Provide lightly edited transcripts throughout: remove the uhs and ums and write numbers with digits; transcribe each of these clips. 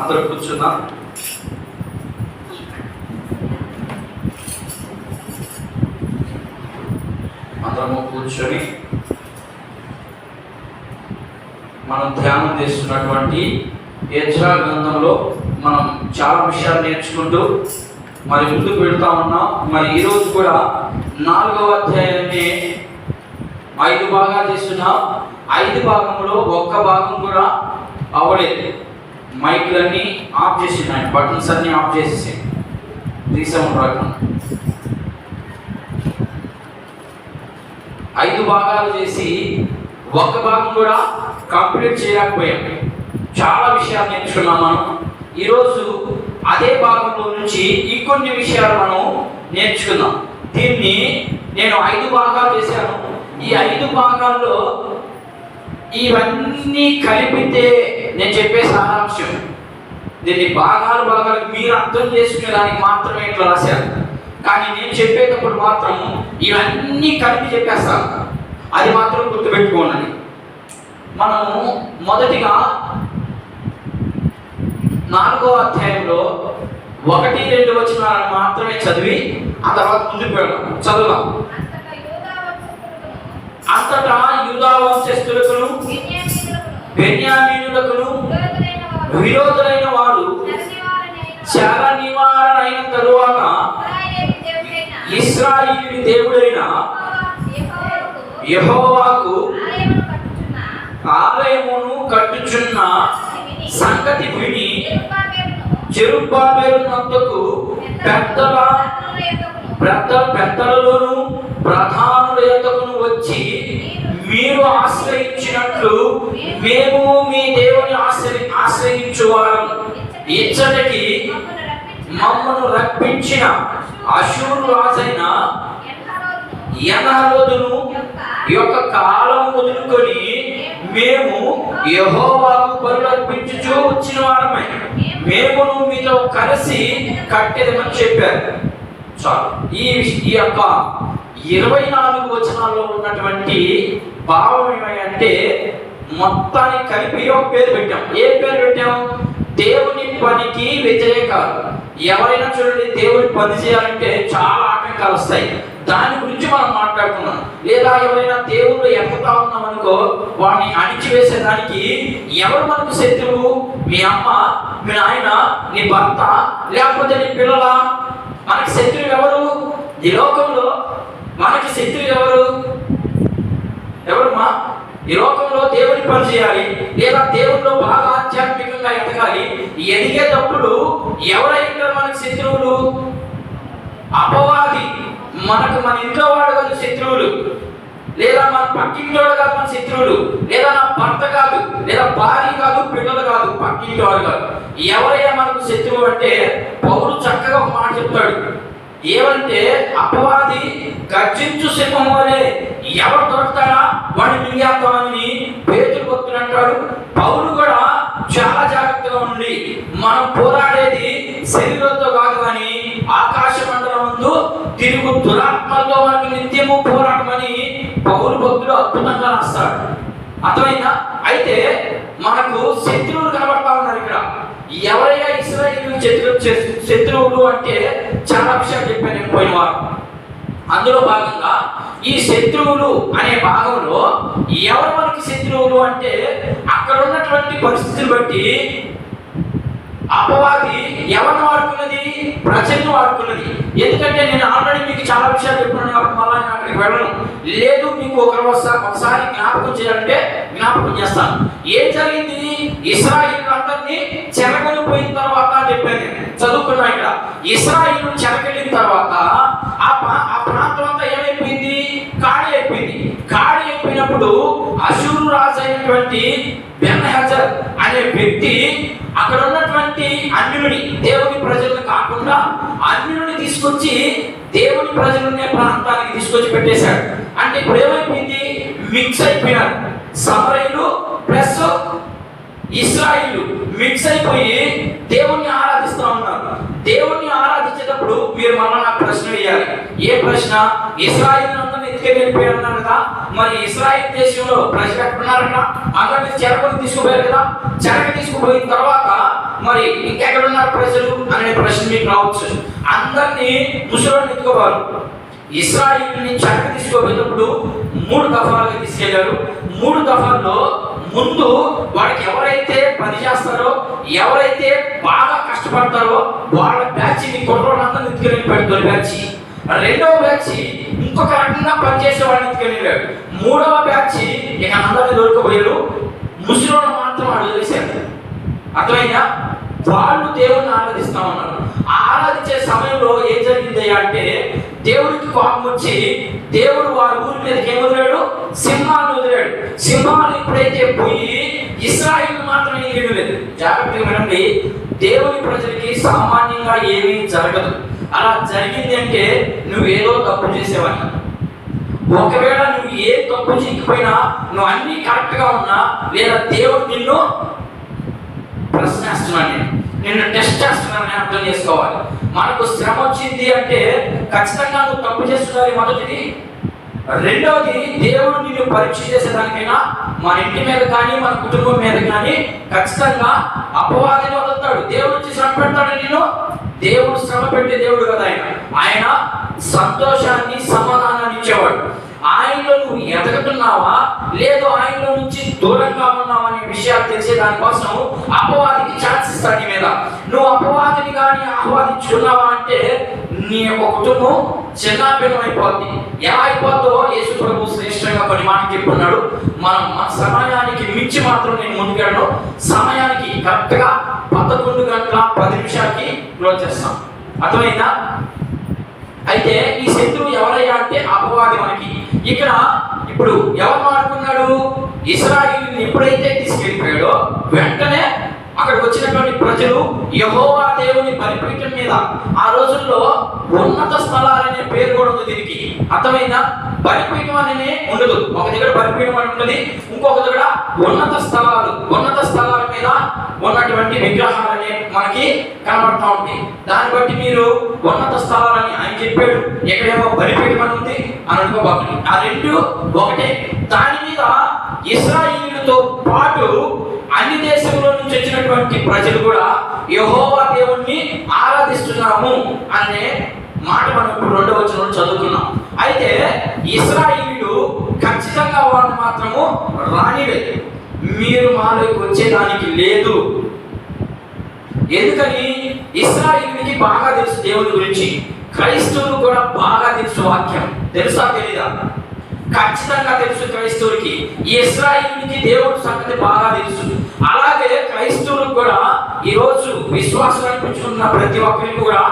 అందరూ కూర్చున్నాం. అందరము కూర్చొని మనం ధ్యానం చేస్తున్నటువంటి యెజ్రా గ్రంథంలో మనం చాలా విషయాలు నేర్చుకుంటూ మరి ముందుకు వెళ్తా ఉన్నాం. మరి ఈరోజు కూడా 4వ అధ్యాయాన్ని 5 భాగాలు చేస్తున్నాం. 5 భాగంలో ఒక్క భాగం కూడా అవ్వలేదు. మైక్లన్నీ ఆఫ్ చేసినాయి, బటన్స్ అన్నీ ఆఫ్ చేసేసాయి. 3 రకం 5 భాగాలు చేసి ఒక్క భాగం కూడా కంప్లీట్ చేయలేకపోయాం. చాలా విషయాలు నేర్చుకున్నాం మనం. ఈరోజు అదే భాగంలో నుంచి ఇంకొన్ని విషయాలు మనం నేర్చుకుందాం. దీన్ని నేను 5 భాగాలు చేశాను. ఈ 5 భాగాల్లో ఇవన్నీ కలిపితే నేను చెప్పే సారాంశం. దీన్ని భాగాలు మీరు అర్థం చేసుకునేదానికి మాత్రమే ఇట్లా రాశాను. కానీ నేను చెప్పేటప్పుడు మాత్రం ఇవన్నీ కలిపి చెప్పేస్తాను. అది మాత్రం గుర్తుపెట్టుకోండి. మనము మొదటిగా 4వ అధ్యాయంలో 1-2 వచనాలను మాత్రమే చదివి ఆ తర్వాత ముందుకు వెళ్దాం. చదువుదాం. అంతటా యూదా వంశస్థులకును బెన్యామీనులకును విరోధులైన వారు చాలా నివారణ అయిన తరువాత ఇశ్రాయేలు దేవుడైన యెహోవాకు ఆలయమును కట్టుచున్న సంగతి విని జెరుబ్బాబెలు నొద్దకు పెద్దలలోను ప్రధానుల యొద్దకును వచ్చి, మీరు ఆశ్రయించినట్లు మేము మీ దేవుని ఆశ్రయించువారం. ఇచ్చటికి మమ్మను రప్పించిన అషూరు రాజైన ఎన్హరోదును యొక్క కాలం వదులుకొని మేము యెహోవాకు బలులు అర్పించుచూ వచ్చిన వారమై మేమును మీతో కలిసి కట్టేదమని చెప్పారు. చాలు. ఈ యొక్క 24 వచనాల్లో ఉన్నటువంటి భావం ఏమంటే మొత్తానికి కలిపి ఒక పేరు పెట్టాం. ఏ పేరు పెట్టాం? దేవుని పనికి వ్యతిరేకాలు. ఎవరైనా చూడండి, దేవుని పని చేయాలంటే చాలా ఆటంకాలు వస్తాయి. దాని గురించి మనం మాట్లాడుతున్నాం. లేదా ఎవరైనా దేవుళ్ళు ఎప్పుతా ఉన్నాం అనుకో, వాడిని అణిచివేసేదానికి ఎవరు మనకు శత్రువు? మీ అమ్మ, మీ నాయన, నీ భర్త, లేకపోతే నీ పిల్లల? మనకి శత్రువు ఎవరు? ఈ లోకంలో మనకి శత్రువు ఎవరమ్మా? ఈ లోకంలో దేవుని పని చేయాలి, లేదా దేవుల్లో బాగా ఆధ్యాత్మికంగా ఎదగాలి. ఎదిగేటప్పుడు ఎవరైనా మనకి శత్రువులు? అపవాది. మన ఇంట్లో వాడు కాదు శత్రువులు, లేదా మన పక్కింటోడు కాదు మన శత్రువులు, లేదా నా భర్త కాదు, లేదా భార్య కాదు, పిల్లలు కాదు, పక్కింటి వాడు కాదు. ఎవరైనా మనకు శత్రువు అంటే పౌలు చక్కగా ఒక మాట చెప్తాడు. ఏమంటే అపవాది గర్జించు సింహం వలె ఎవరు దొరుకుతాడా వాడిని మింగేద్దామని పేతురు భక్తుడు అంటాడు. పౌలు కూడా చాలా జాగ్రత్తగా ఉండి, మనం పోరాడేది శరీరంతో కాదు కానీ ఆకాశ మండలం ముందు తిరుగు దురాత్మలతో మనకు నిత్యము పోరాటమని పౌలు భక్తుడు అద్భుతంగా రాస్తాడు. అర్థమైందా? అయితే మనకు శత్రువులు కనబడతా ఉన్నారు ఇక్కడ. ఎవరైనా ఇశ్రాయేలు శత్రువులు అంటే చాలా విషయాలు చెప్పాను నేను పోయిన వారం. అందులో భాగంగా ఈ శత్రువులు అనే భాగంలో ఎవరు మనకి శత్రువులు అంటే అక్కడ ఉన్నటువంటి పరిస్థితులు బట్టి అపవాది ఎవరిని వాడుకున్నది? ప్రజలను వాడుకున్నది. ఎందుకంటే నేను ఆల్రెడీ మీకు చాలా విషయాలు చెప్తున్నాను కాబట్టి మళ్ళీ నేను అక్కడికి వెళ్ళను. లేదు, మీకు ఒకసారి జ్ఞాపకం చేయాలంటే జ్ఞాపకం చేస్తాను. ఏం జరిగింది? ఇశ్రాయేలు అందరినీ చెరగలిపోయిన తర్వాత చెప్పాను, చదువుకున్నా ఇక్కడ. ఇశ్రాయేలు చెరగలిన తర్వాత ఆ ప్రాంతం అంతా ఏమైపోయింది? ఖాళీ అయిపోయింది. ఖాళీ అయిపోయినప్పుడు అషూరు రాజు అయినటువంటి బెన్హజర్ అనే వ్యక్తి అక్కడ ఉన్నటువంటి అన్యుని, దేవుని ప్రజలను కాకుండా అన్యుని తీసుకొచ్చి దేవుని ప్రజలనే ప్రాంతానికి తీసుకొచ్చి పెట్టేశాడు. అంటే ఇప్పుడు ఏమైపోయింది? మిక్స్ అయిపోయినారు. సమరయులు ప్లస్ ఇశ్రాయేలు మిక్స్ అయిపోయి దేవుణ్ణి ఆరాధిస్తూ ఉన్నారు. దేవుణ్ణి ఆరాధించేటప్పుడు మీరు మళ్ళీ నాకు ప్రశ్న వేయాలి. ఏ ప్రశ్న? ఇశ్రాయేలు అందరిని ఎత్తుకెళ్ళిపోయారు అన్నారు కదా, మరి ఇశ్రాయేల్ దేశంలో ప్రజలు ఎక్కడున్నారట? అందరినీ చెరకొని తీసుకుపోయారు కదా. చెరక తీసుకుపోయిన తర్వాత మరి ఇంకెక్కడ ఉన్నారు ప్రజలు అనే ప్రశ్న మీకు రావచ్చు. అందరినీ ముసలోని ఎత్తుకోవాలి. ఇశ్రాయేలుని చెరకు తీసుకోబోయేటప్పుడు 3 దఫాలుగా తీసుకెళ్లారు. 3 దఫాల్లో ముందు వాడికి ఎవరైతే పని చేస్తారో, ఎవరైతే బాగా కష్టపడతారో వాళ్ళ బ్యాచ్ని కుర్రోళ్ళందరినీ ఎత్తుకెళ్ళిపోయాడు తొలి బ్యాచ్. రెండవ బ్యాచ్ ఇంకొక రకంగా పనిచేసే వాళ్ళని ఎత్తుకెళ్ళిపోయాడు. 3వ బ్యాచ్ ఇక అందరినీ దొరకపోయారు. ముసలోని మాత్రం వదిలేశారు. అర్థమైనా? వాళ్ళు దేవుణ్ణి ఆరాధిస్తా ఉన్నారు. ఆరాధించే సమయంలో ఏం జరిగింది అంటే దేవుడికి కోపం వచ్చి దేవుడు వారి ఊరి మీదకి ఏం వదిలాడు? సింహాన్ని వదిలాడు. సింహాలు ఎప్పుడైతే పోయి ఇశ్రాయేలు మాత్రం ఏం లేదు. జాగ్రత్తగా వినండి, దేవుని ప్రజలకి సామాన్యంగా ఏమీ జరగదు. అలా జరిగింది అంటే నువ్వేదో తప్పు చేసేవాడిని. ఒకవేళ నువ్వు ఏ తప్పు చేయకపోయినా, నువ్వు అన్ని కరెక్ట్గా ఉన్నా, లేదా దేవుడు నిన్ను ప్రశ్నిస్తున్నాను, నిన్ను టెస్ట్ చేస్తున్నానని అర్థం చేసుకోవాలి. మనకు శ్రమ వచ్చింది అంటే ఖచ్చితంగా నువ్వు తప్పు చేస్తున్నది మొదటిది. రెండవది, దేవుడు నిన్ను పరీక్ష చేసేదానికైనా మన ఇంటి మీద కానీ మన కుటుంబం మీద కానీ ఖచ్చితంగా అపవాదిని వదులుతాడు. దేవుడు వచ్చి శ్రమ పెడతాడు నిన్ను. దేవుడు శ్రమ పెట్టే దేవుడు కదా ఆయన సంతోషాన్ని సమాధానాన్ని ఇచ్చేవాడు. ఆయనలో నువ్వు ఎదగతున్నావా లేదు ఆయనలో నుంచి దూరంగా ఉన్నావా అనే విషయాలు తెలిసే దానికోసం అపవాదికి ఛాన్స్ ఇస్తాడు నీ మీద. నువ్వు అపవాదిని కానీ ఆహ్వానించుకున్నావా అంటే నీ యొక్క కుటుంబం చిన్నాభిన్నం అయిపోద్ది. ఎలా అయిపోద్దో యేసు ప్రభు శ్రేష్టంగా కొన్ని మాటలు చెప్పుకున్నాడు. మనం మన సమయానికి మించి మాత్రం నేను ముందుకెళ్ళను. సమయానికి కరెక్ట్గా 11 గంటల 10 నిమిషాలకి క్లోజ్ చేస్తాం. అర్థమైందా? అయితే ఈ శత్రువు ఎవరయ్యా అంటే అపవాది. మనకి ఇక్కడ ఇప్పుడు ఎవరు మాట్లాడుకున్నాడు? ఇశ్రాయేలుని ఎప్పుడైతే తీసుకెళ్ళిపోయాడో వెంటనే అక్కడికి వచ్చినటువంటి ప్రజలు యెహోవా దేవుని బలిపీఠం మీద, ఆ రోజుల్లో ఉన్నత స్థలాలనే పేరు కూడా ఉంది దీనికి. అర్థమైందా? బలిపీఠం అనేది ఉండదు. ఒక దగ్గర బలిపీఠం అని ఉంటుంది, ఇంకొక దగ్గర ఉన్నత స్థలాల మీద ఉన్నటువంటి విగ్రహాలనే మనకి కనబడతా ఉంటాయి. దాన్ని బట్టి మీరు ఉన్నత స్థలాలని ఆయన చెప్పాడు, ఎక్కడేమో బలిపీఠం అని ఉంది అని అనుకోబాకండి. ఆ రెండు ఒకటే. దాని మీద ఇశ్రాయేలుతో పాటు అన్ని దేశంలో నుంచి వచ్చినటువంటి ప్రజలు కూడా యెహోవా దేవుణ్ణి ఆరాధిస్తున్నాము అనే మాట మనం ఇప్పుడు 2వ వచనంలో చదువుకున్నాం. అయితే ఇశ్రాయేలీయులు ఖచ్చితంగా వారిని మాత్రము రానిలేదు. మీరు మాలోకి వచ్చేదానికి లేదు. ఎందుకని? ఇశ్రాయేలీయులకి బాగా తెలుసు దేవుని గురించి. క్రైస్తవులు కూడా బాగా తెలుసు వాక్యం. తెలుసా తెలీదా? ఖచ్చితంగా తెలుసు క్రైస్తవులకి. ఈ ఇశ్రాయేలుకి దేవుడి సంగతి బాగా తెలుసు. అలాగే క్రైస్తవులకు కూడా ఈరోజు విశ్వాసం అనిపించుకున్న ప్రతి ఒక్కరికి కూడా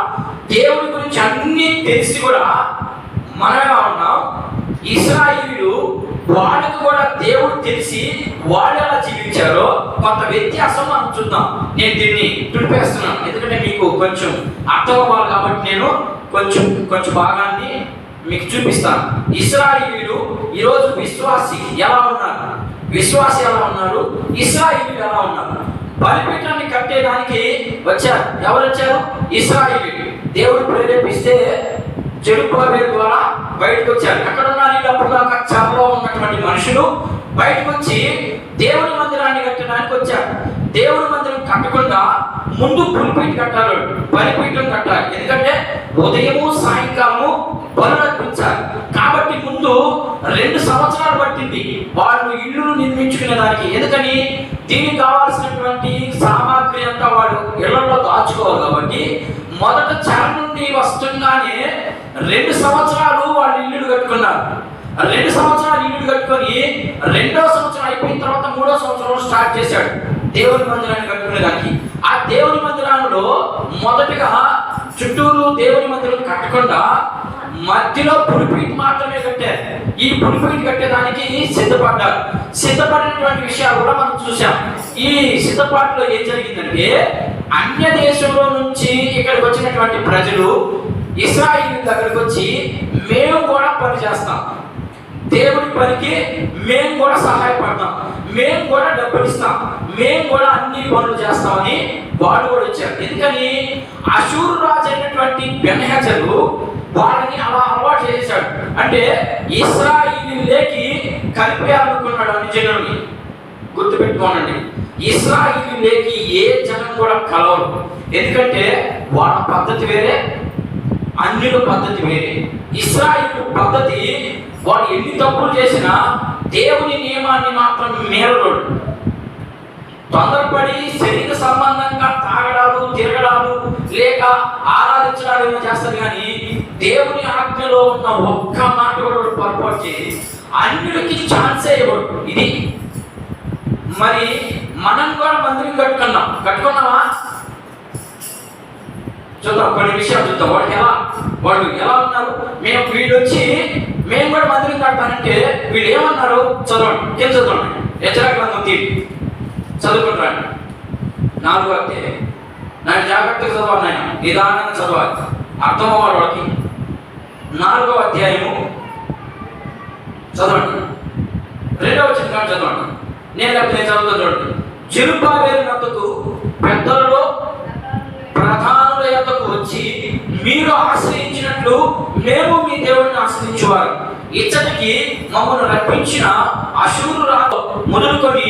దేవుడి గురించి అన్ని తెలిసి కూడా మనమే ఉన్నాం. ఇశ్రాయేలీయులు వాళ్ళకు కూడా దేవుడు తెలిసి వాళ్ళు ఎలా జీవించారో కొంత వ్యత్యాసం మనం చూద్దాం. నేను దీన్ని తుడిపేస్తున్నాను ఎందుకంటే మీకు కొంచెం అర్థం అవ్వాలి కాబట్టి నేను కొంచెం భాగాన్ని మీకు చూపిస్తాను. ఇశ్రాయేలీయులు ఈరోజు విశ్వాసి ఎలా ఉన్నారు, ఇశ్రాయేలీయులు ఎలా ఉన్నారు? బలిపీఠాన్ని కట్టేదానికి వచ్చారు. ఎవరు వచ్చారు? ఇశ్రాయేలీయులు. దేవుడు ప్రేరేపిస్తే జెరుబ్బయలు ద్వారా బయటకు వచ్చారు. ఎక్కడ ఉన్నారు? అప్పుడు దాకా చెరలో ఉన్నటువంటి మనుషులు బయటకు వచ్చి దేవుని మందిరాన్ని కట్టడానికి వచ్చారు. దేవుని మందిరం కట్టకుండా ముందు పులిపీఠ కట్టాలి, బలిపీఠం కట్టాలి. ఎందుకంటే ఉదయము సాయంకాలము బలులు అర్పించాలి. కాబట్టి ముందు 2 సంవత్సరాలు పట్టింది వాళ్ళు ఇల్లును నిర్మించుకునే దానికి. ఎందుకని? దీనికి కావాల్సినటువంటి సామాగ్రి అంతా వాళ్ళు ఇళ్లలో దాచుకోవాలి. కాబట్టి మొదట చెర నుండి వస్తుండగానే 2 సంవత్సరాలు వాళ్ళు ఇల్లు కట్టుకున్నారు. 2 సంవత్సరాలు ఇల్లు కట్టుకొని 2వ సంవత్సరం అయిపోయిన తర్వాత 3వ సంవత్సరంలో స్టార్ట్ చేశాడు దేవుని మందిరాన్ని కట్టుకునేదానికి. ఆ దేవుని మందిరంలో మొదటిగా చుట్టూరు దేవుని మందిరం కట్టకుండా మధ్యలో పులిపీఠ మాత్రమే కట్టారు. ఈ పులిపీఠ కట్టేదానికి సిద్ధపడినటువంటి విషయాలు కూడా మనం చూసాం. ఈ సిద్ధపాటులో ఏం జరిగిందంటే అన్య దేశంలో నుంచి ఇక్కడికి వచ్చినటువంటి ప్రజలు ఇశ్రాయేలు దగ్గరికి వచ్చి మేము కూడా పని చేస్తాం, దేవుడి పనికి మేము కూడా సహాయపడతాం, మేము కూడా డబ్బులు ఇస్తాం, మేము కూడా అన్ని పనులు చేస్తామని వాళ్ళు కూడా వచ్చారు. ఎందుకని? అషూరు రాజు అయినటువంటి బెన్హజరు వాళ్ళని అలా అలవాటు చేశాడు. అంటే ఇశ్రాయేలీయులకి కలిపేయాలనుకున్నాడు అన్ని జనుల్ని. గుర్తుపెట్టుకోనండి, ఇశ్రాయేలీయులకి ఏ జనం కూడా కలవరు. ఎందుకంటే వాళ్ళ పద్ధతి వేరే, అన్యుల పద్ధతి వేరే. ఇశ్రాయేలు పద్ధతి, వాడు ఎన్ని తప్పులు చేసినా దేవుని నియమాన్ని మాత్రం మేరలోడు. తొందరపడి శరీర సంబంధంగా తాగడాలు, తిరగడాలు, లేక ఆరాధించడాలు ఏమో చేస్తారు, కానీ దేవుని ఆజ్ఞలో ఉన్న ఒక్క మాట కూడా పొరపాటు చేసి అన్యులకి ఛాన్సే ఇవ్వడు. ఇది మరి మనం కూడా మందిరం కట్టుకున్నావా? చూద్దాం, కొన్ని విషయాలు చూద్దాం. వాళ్ళు ఎలా ఉన్నారు? వీళ్ళు వచ్చి మేము కూడా మందిరం కడతానంటే వీళ్ళు ఏమన్నారు? చదవండి, ఏం చదవండి, హెచ్చరిక గ్రంథం చదువుకుంటారండి. 4వ అధ్యాయం. నాకు జాగ్రత్తగా చదవాలి, నాయన నిదానంగా చదవాలి, అర్థం అవ్వాలి వాళ్ళకి. 4వ అధ్యాయము చదవండి, 2వ వచనం చదవండి. నేను చదువుతా చూడండి. జెరుబ్బాబెలు వద్దకు పెద్దలలో ప్రధానుల యొద్దకు వచ్చి మీరు ఆశ్రయించినట్లు మేము మీ దేవుడిని ఆశ్రయించేవారు. ఇచ్చటికి మమ్మల్ని రప్పించిన అశూరు రాజు మొదలుకొని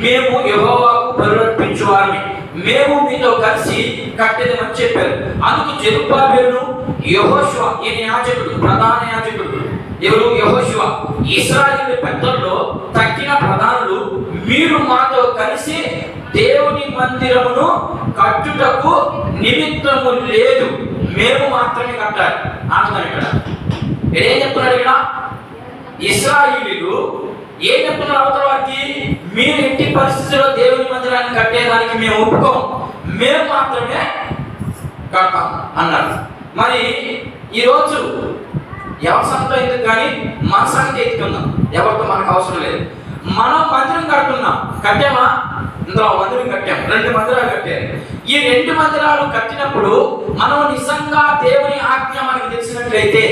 మేము యెహోవాకు బలులర్పించువారని మేము మీతో కలిసి కట్టేదని చెప్పారు. అందుకు జెరుబ్బాబెలును యెహోషువ, ఈయన యాజకుడు, ప్రధాన యాజకుడు. ఎవరు? యెహోషువ. ఇశ్రాయేలు పెద్దల్లో తక్కిన ప్రధానులు మీరు మాతో కలిసి దేవుని మందిరమును కట్టుటకు నిమిత్తము లేదు, మేము మాత్రమే కట్టాలి అంటున్నారు. ఇక్కడ ఏం చెప్తున్నారు? ఇక్కడ ఇశ్రాయేలీయులు ఏం చెప్తున్నారు అవతల వారికి? మీరు ఎట్టి పరిస్థితుల్లో దేవుని మందిరాన్ని కట్టేదానికి మేము ఒప్పుకోము, మేము మాత్రమే కడతాం అన్నారు. మరి ఈరోజు ఎవరి సంగతో ఎందుకు కానీ మన సంగతి ఎత్తుకుందాం, ఎవరితో మనకు అవసరం లేదు. మనం మందిరం కట్టామా? ఇందులో మందిరం కట్టాం, 2 మందిరాలు కట్టారు. ఈ 2 మందిరాలు కట్టినప్పుడు మనం నిజంగా దేవుని ఆజ్ఞ మనకు తెలిసినట్లయితే,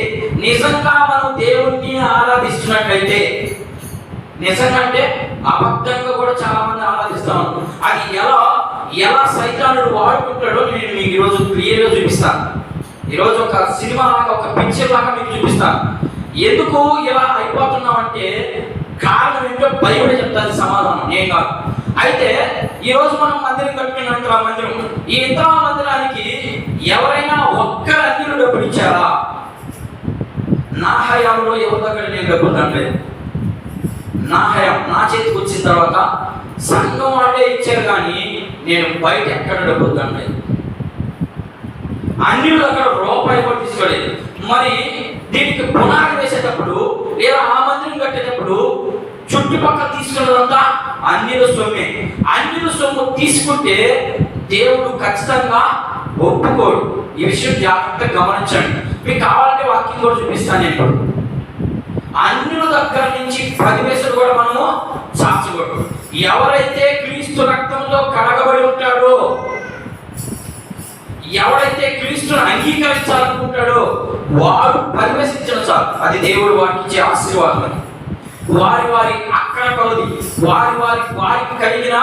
నిజంగా మనం దేవుణ్ణి ఆరాధిస్తున్నట్లయితే, నిజంగా అంటే అబద్ధంగా కూడా చాలా మంది ఆరాధిస్తాం. అది ఎలా సైతానుడు వాడుకుంటాడో నేను మీకు ఈరోజు క్లియర్గా చూపిస్తాను. ఈరోజు ఒక సినిమా లాగా, ఒక పిక్చర్ లాగా మీకు చూపిస్తాను. ఎందుకు ఇలా అయిపోతున్నామంటే కారణం ఏంటో బైబిల్ చెప్తాది సమాధానం, నేను కాదు. అయితే ఈరోజు మనం మందిరం కట్టుకున్న మందిరం, ఈ ఇంద్ర మందిరానికి ఎవరైనా ఒక్కరు అన్యులు డబ్బులు ఇచ్చారా? నా హయాంలో ఎవరి దగ్గర నేను డబ్బులు తండ్లేదు. నా చేతికి వచ్చిన తర్వాత సంఘం వాళ్ళే ఇచ్చారు, కానీ నేను బయట ఎక్కడ డబ్బులు తండ్లేదు. అన్యులు అక్కడ రూపాయి కూడా తీసుకోలేదు. మరి దీనికి పునాది వేసేటప్పుడు లేదా ఆ మందిరం కట్టేటప్పుడు చుట్టుపక్కల తీసుకున్నదంతా అన్యుల సొమ్మే. అన్యుల సొమ్ము తీసుకుంటే దేవుడు ఖచ్చితంగా ఒప్పుకోడు. ఈ విషయం జాగ్రత్తగా గమనించండి. మీకు కావాలంటే వాక్యం కూడా చూపిస్తాను నేను. అన్యుల దగ్గర నుంచి 10 పైసలు కూడా మనము చాచకూడదు. ఎవరైతే క్రీస్తు రక్తంలో కడగబడి ఉంటాడో, ఎవరైతే క్రీస్తును అంగీకరించాలనుకుంటాడో వాడు 10 పైసలు ఇచ్చిన చాలు, అది దేవుడు వారికి ఇచ్చే ఆశీర్వాదం. వారి అక్కడ కొలది, వారికి కలిగిన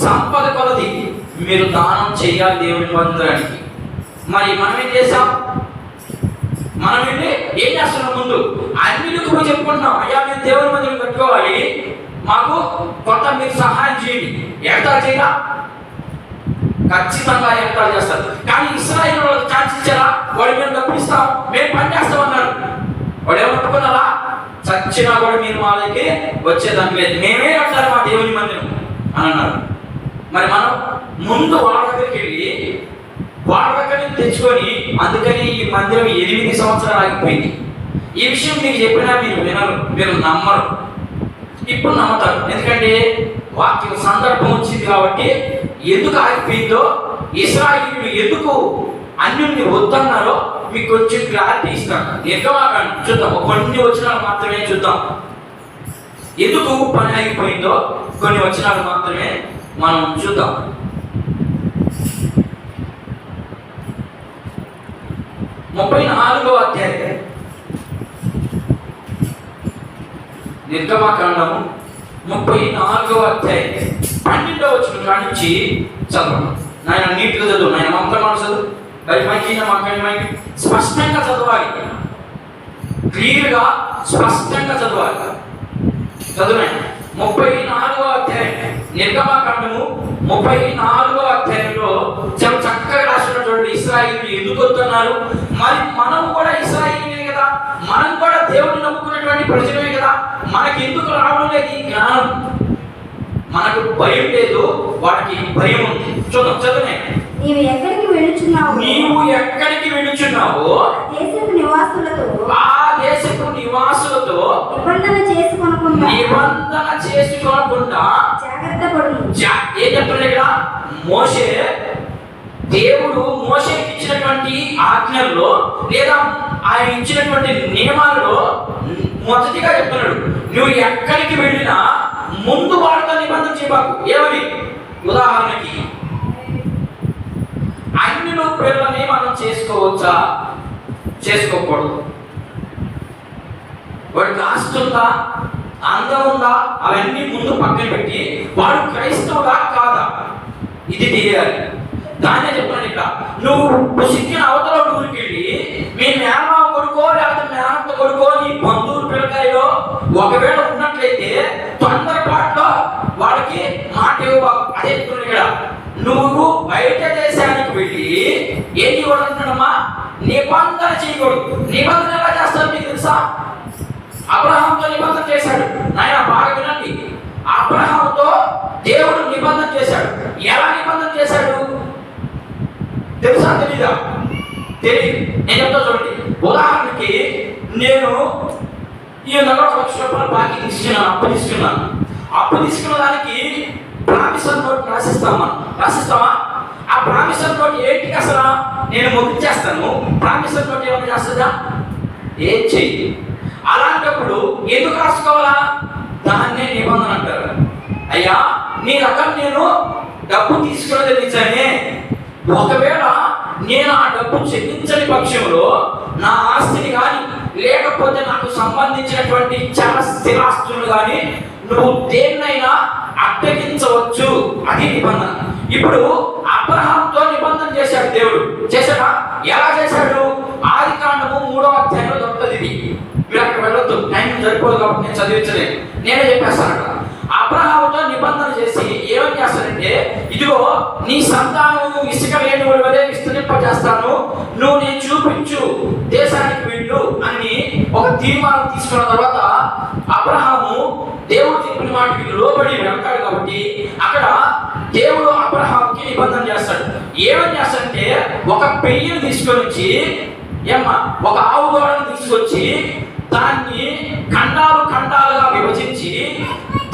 సంపద కొలది మీరు దానం చేయాలి దేవుని మందిరానికి. మరి మనం ఏం చేసాం? మనం ఏంటి ఏం చేస్తున్నాం? ముందు అన్నిటికి పోయి చెప్పుకుంటున్నాం, అయ్యా మేము దేవుని మందిరం కట్టుకోవాలి, మాకు కొంత మీరు సహాయం చేయండి. ఎగతాళి చేయరా? ఖచ్చితంగా ఎగతాళి చేస్తారు. కానీ ఇశ్రాయేలు వాళ్ళకి ఛాన్స్ ఇచ్చారా? వాడు మేము డబ్బులు ఇస్తాం, మేము పని చేస్తామన్నారు. వాడు ఏమనుకున్నారా? చచ్చినా కూడా మీరు మా దగ్గరికి వచ్చేదానికి లేదు, మేమే కట్టాలి మా దేవుని మందిరం అని అన్నారు. మరి మనం ముందు వాళ్ళ దగ్గరికి వెళ్ళి వాళ్ళ దగ్గర నుంచి తెచ్చుకొని, అందుకని ఈ మందిరం 8 సంవత్సరాలు ఆగిపోయింది. ఈ విషయం మీకు చెప్పినా మీరు వినరు, మీరు నమ్మరు. ఇప్పుడు నమ్ముతారు, ఎందుకంటే వాక్య సందర్భం వచ్చింది కాబట్టి. ఎందుకు ఆగిపోయిందో, ఇశ్రాయేలీయులు ఎందుకు అన్యుల్ని వద్దన్నారో మీకు కొంచెం క్లారిటీ ఇస్తాను. నిర్గమాకాండం చూద్దాం, కొన్ని వచనాలు మాత్రమే చూద్దాం. ఎందుకు పని ఆగిపోయిందో కొన్ని వచనాలు మాత్రమే మనం చూద్దాం. 34వ అధ్యాయం, నిర్గమాకాండము 34వ అధ్యాయం 12వ వచనం కానించి చదవండి. నాయన నీట్గా చదువు, నాయన మమత చదువు, మాకు స్పష్టంగా చదవాలి, క్లియర్గా స్పష్టంగా చదవాలి. చదువు 34వ అధ్యాయం, నిర్గమకాండము 34వ అధ్యాయంలో చాలా చక్కగా రాసిన చూడండి. ఇశ్రాయేలు ఎందుకు వస్తున్నారు? మరి మనం కూడా ఇశ్రాయేలే కదా, మనం కూడా దేవుడిని నమ్ముకున్నటువంటి ప్రజలమే కదా, మనకి ఎందుకు రావడం లేదు ఈ జ్ఞానం? మనకు భయం లేదు, వాడికి భయం ఉంది. చూద్దాం, చదువునే. నీవు ఎక్కడికి వెళ్ళుచున్నావు? దేశపు నివాసులతో, ఆ దేశపు నివాసులతో నిబంధన చేసుకోనకుండా జాగ్రత్త పడు. ఏం చెప్తున్నాడు ఇక్కడ? మోషే, దేవుడు మోషేకి ఇచ్చినటువంటి ఆజ్ఞల్లో లేదా ఆయన ఇచ్చినటువంటి నియమాలలో మొదటిగా చెప్తున్నాడు, నువ్వు ఎక్కడికి వెళ్ళినా ముందు వాళ్ళతో నిబంధన చేయబాకు. ఏమని? ఉదాహరణకి అన్యుల పిల్లల్ని మనం చేసుకోవచ్చా? చేసుకోకూడదు. వాడికి ఆస్తి ఉందా, అందం ఉందా, అవన్నీ ముందు పక్కన పెట్టి వాడు క్రైస్తవుడా కాదా ఇది తెలియాలి. దాన్నే చెప్తున్నాను ఇక్కడ. నువ్వు సిక్కిన అవతల ఊరికి వెళ్ళి మీ మేనమామ కొడుకో లేకపోతే మేనత్త కొడుకో నీ బంధువుల పిల్లకాయలో ఒకవేళ ఉన్నట్లయితే తొందరపాటులో వాళ్ళకి మాట ఇవ్వబాకు. అదే చెప్తున్నాను ఇక్కడ. నువ్వు బయట దేశానికి వెళ్ళి ఏం చేయకూడదంటున్నామా? నిబంధన చేయకూడదు. నిబంధన ఎలా చేస్తారు మీకు తెలుసా? అబ్రహాంతో నిబంధన చేశాడు. నాయన బాగా వినండి, అబ్రహాంతో దేవుడు నిబంధన చేశాడు. ఎలా నిబంధన చేశాడు తెలుసా? తెలీదా? తెలియదు. నేను చెప్తా చూడండి. ఉదాహరణకి నేను ఈ నెలలో ₹1,00,000 బాకీ తీసుకున్నాను, అప్పు తీసుకున్న దానికి ప్రామిసర్ నోట్ రాసిస్తామా? ఆ ప్రామిసర్ నోట్ ఏంటికి అసలు? నేను ముగించేస్తాను. ప్రామిసర్ నోట్ ఏమైనా చేస్తుందా? ఏం చెయ్యి. అలాంటప్పుడు ఎందుకు రాసుకోవాలా? దాన్నే నిబంధన అంటారు. అయ్యా, నీ దగ్గర నేను డబ్బు తీసుకున్నది నిజమే, ఒకవేళ నేను ఆ డబ్బు చెల్లించని పక్షంలో నా ఆస్తిని కానీ లేకపోతే నాకు సంబంధించినటువంటి చాలా స్థిరాస్తులు కానీ నువ్వు దేన్నైనా అడ్డగించవచ్చు. అది నిబంధన. ఇప్పుడు అబ్రహాంతో నిబంధన చేశాడు దేవుడు. చేశాడా? ఎలా చేశాడు? ఆదికాండము 3వ అధ్యాయంలో దొరుకుతుంది. ఇది మీరు అక్కడ వెళ్ళొద్దు, టైం సరిపోదు కాబట్టి నేను చదివించలేదు, నేనే చెప్పేస్తాను. అక్కడ అబ్రహాముతో నిబంధన చేసి ఏమని చేస్తానంటే, ఇదిగో నీ సంతానము ఇసుక లేని వాడి వలె విస్తరింపజేస్తాను, నువ్వు నేను చూపించు దేశానికి వెళ్ళు అని ఒక తీర్మానం తీసుకున్న తర్వాత అబ్రహాము దేవుడు చెప్పిన మాటకి లోబడి వెళ్తాడు. కాబట్టి అక్కడ దేవుడు అబ్రహాముకి నిబంధన చేస్తాడు. ఏమని చేస్తాడంటే, ఒక పెయ్యను తీసుకొని వచ్చి ఒక ఆవు దూడను తీసుకొచ్చి దాన్ని ఖండాలుగా విభజించి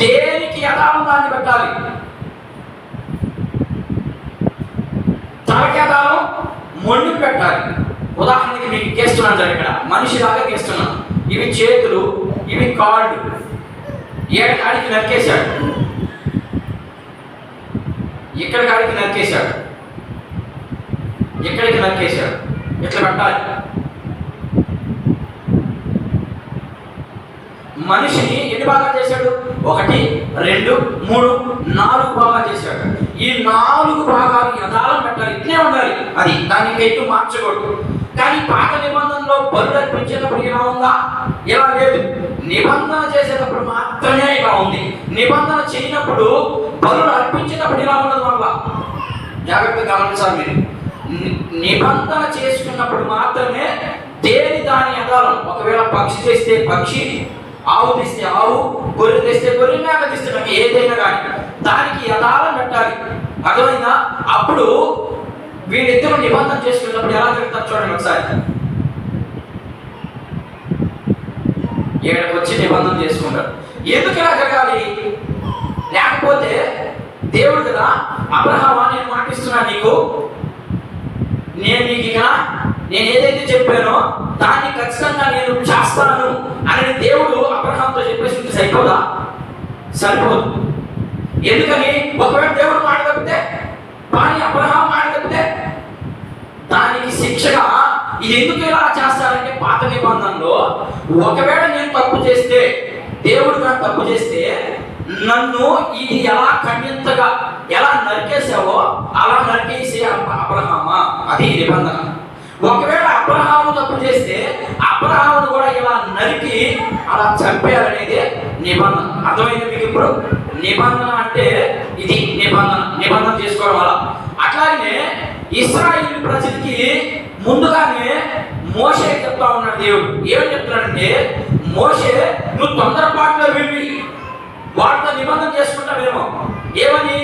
దేనికి యథార్థం దాన్ని పెట్టాలి. తలకి యథార్థం మొండికి పెట్టాలి. ఉదాహరణకి మీకు గీస్తున్నాను సార్, ఇక్కడ మనిషిలాగా గీస్తున్నాను. ఇవి చేతులు, ఇవి కాళ్ళు. ఏడు కాడికి నరికేశాడు, ఇక్కడ కాడికి నరికేశాడు, ఇక్కడికి నరికేశాడు. ఇట్లా పెట్టాలి. మనిషిని ఎన్ని భాగాలు చేశాడు? 1, 2, 3, 4 భాగాలు చేశాడు. ఈ 4 భాగాలు యథార్థం పెట్టాలి. ఇట్లే ఉండాలి. అది దానికి ఎటు మార్చకూడదు. కానీ పాత నిబంధనలో బలు అర్పించేటప్పుడు ఇలా ఉందా? ఇలా లేదు. నిబంధన చేసేటప్పుడు మాత్రమే ఇలా ఉంది. నిబంధన చేయనప్పుడు బలు అర్పించేటప్పుడు ఇలా ఉండదు. వల్ల జాగ్రత్తగా గమనించాలి మీరు. నిబంధన చేసుకున్నప్పుడు మాత్రమే దేని దాని యథార్థం. ఒకవేళ పక్షి చేస్తే పక్షి, ఆవు తీస్తే ఆవు, గొర్రె తెస్తే గొర్రె, మేక తీస్తే నాకు ఏదైనా కానీ దానికి యథార్థం పెట్టాలి. అర్థమైందా? అప్పుడు వీళ్ళిద్దరూ నిబంధన చేసుకున్నప్పుడు ఎలా జరుగుతారు చూడండి ఒకసారి. ఏడకు వచ్చి నిబంధన చేసుకుంటారు. ఎందుకు ఇలా జరగాలి? లేకపోతే దేవుడు కదా, అబ్రహామా నేను మాటిస్తున్నా నీకు, నేను నీకు ఇక నేను ఏదైతే చెప్పానో దాన్ని ఖచ్చితంగా నేను చేస్తాను అని దేవుడు అబ్రహాంతో చెప్పేసి సరిపోదా? సరిపోదు. ఎందుకని? ఒకవేళ దేవుడు మాట తప్పితే, కానీ అబ్రహాం మాట తప్పితే దానికి శిక్షగా ఇది ఎందుకు ఇలా చేస్తారంటే, పాత నిబంధనలో ఒకవేళ నేను తప్పు చేస్తే, దేవుడు నాకు తప్పు చేస్తే నన్ను ఇది ఎలా ఖండించగా ఎలా నరికేసావో అలా నరికేసే అబ్రహామా, అది నిబంధన. ఒకవేళ అబ్రహాము తప్పు చేస్తే అబ్రహామును కూడా ఇలా నరికి అలా చంపేయాలనేది నిబంధన. అర్థమైంది మీకు ఇప్పుడు? నిబంధన అంటే ఇది నిబంధన చేసుకోవడం వల్ల. అట్లాగే ఇశ్రాయేలు ప్రజలకి ముందుగానే మోషే చెప్తా ఉన్నాడు దేవుడు. ఏమని చెప్తున్నాడంటే, మోషే నువ్వు తొందరపాటులో వెళ్ళి వాటితో నిబంధన చేసుకుంటావేమో. ఏమని?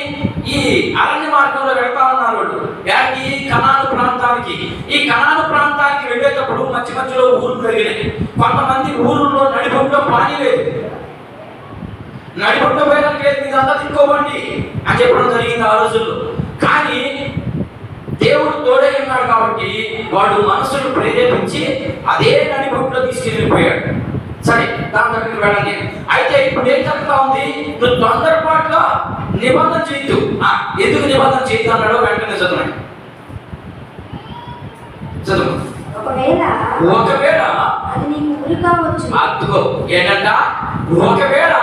ఈ అరణ్య మార్గంలో వెళ్తా ఉన్నారు వాళ్ళు ఈ కనాను ప్రాంతానికి. ఈ కనాను ప్రాంతానికి వెళ్ళేటప్పుడు మధ్యలో ఊరు పెరిగినాయి. కొంతమంది ఊరులో నడిపంలో పానీ లేదు, నడిపంలో పోయడానికి లేదు, మీదంతా తిట్టుకోబండి అని చెప్పడం జరిగింది ఆ రోజుల్లో. కానీ దేవుడు తోడై ఉన్నాడు కాబట్టి వాడు మనసును ప్రేరేపించి అదే నడిపంలో తీసుకెళ్ళిపోయాడు. సరే, దాని దగ్గరికి వెళ్ళండి. అయితే ఇప్పుడు ఏం జరుగుతా ఉంది? నువ్వు తొందరపాటుగా నిబంధన చేయొద్దు. ఎందుకు నిబంధన చేయొద్దు అన్నాడో వెంటనే చదువు. ఒకవేళ అది నీకు ఉరి కావచ్చు. అద్దుకో ఏంటంట? ఒకవేళ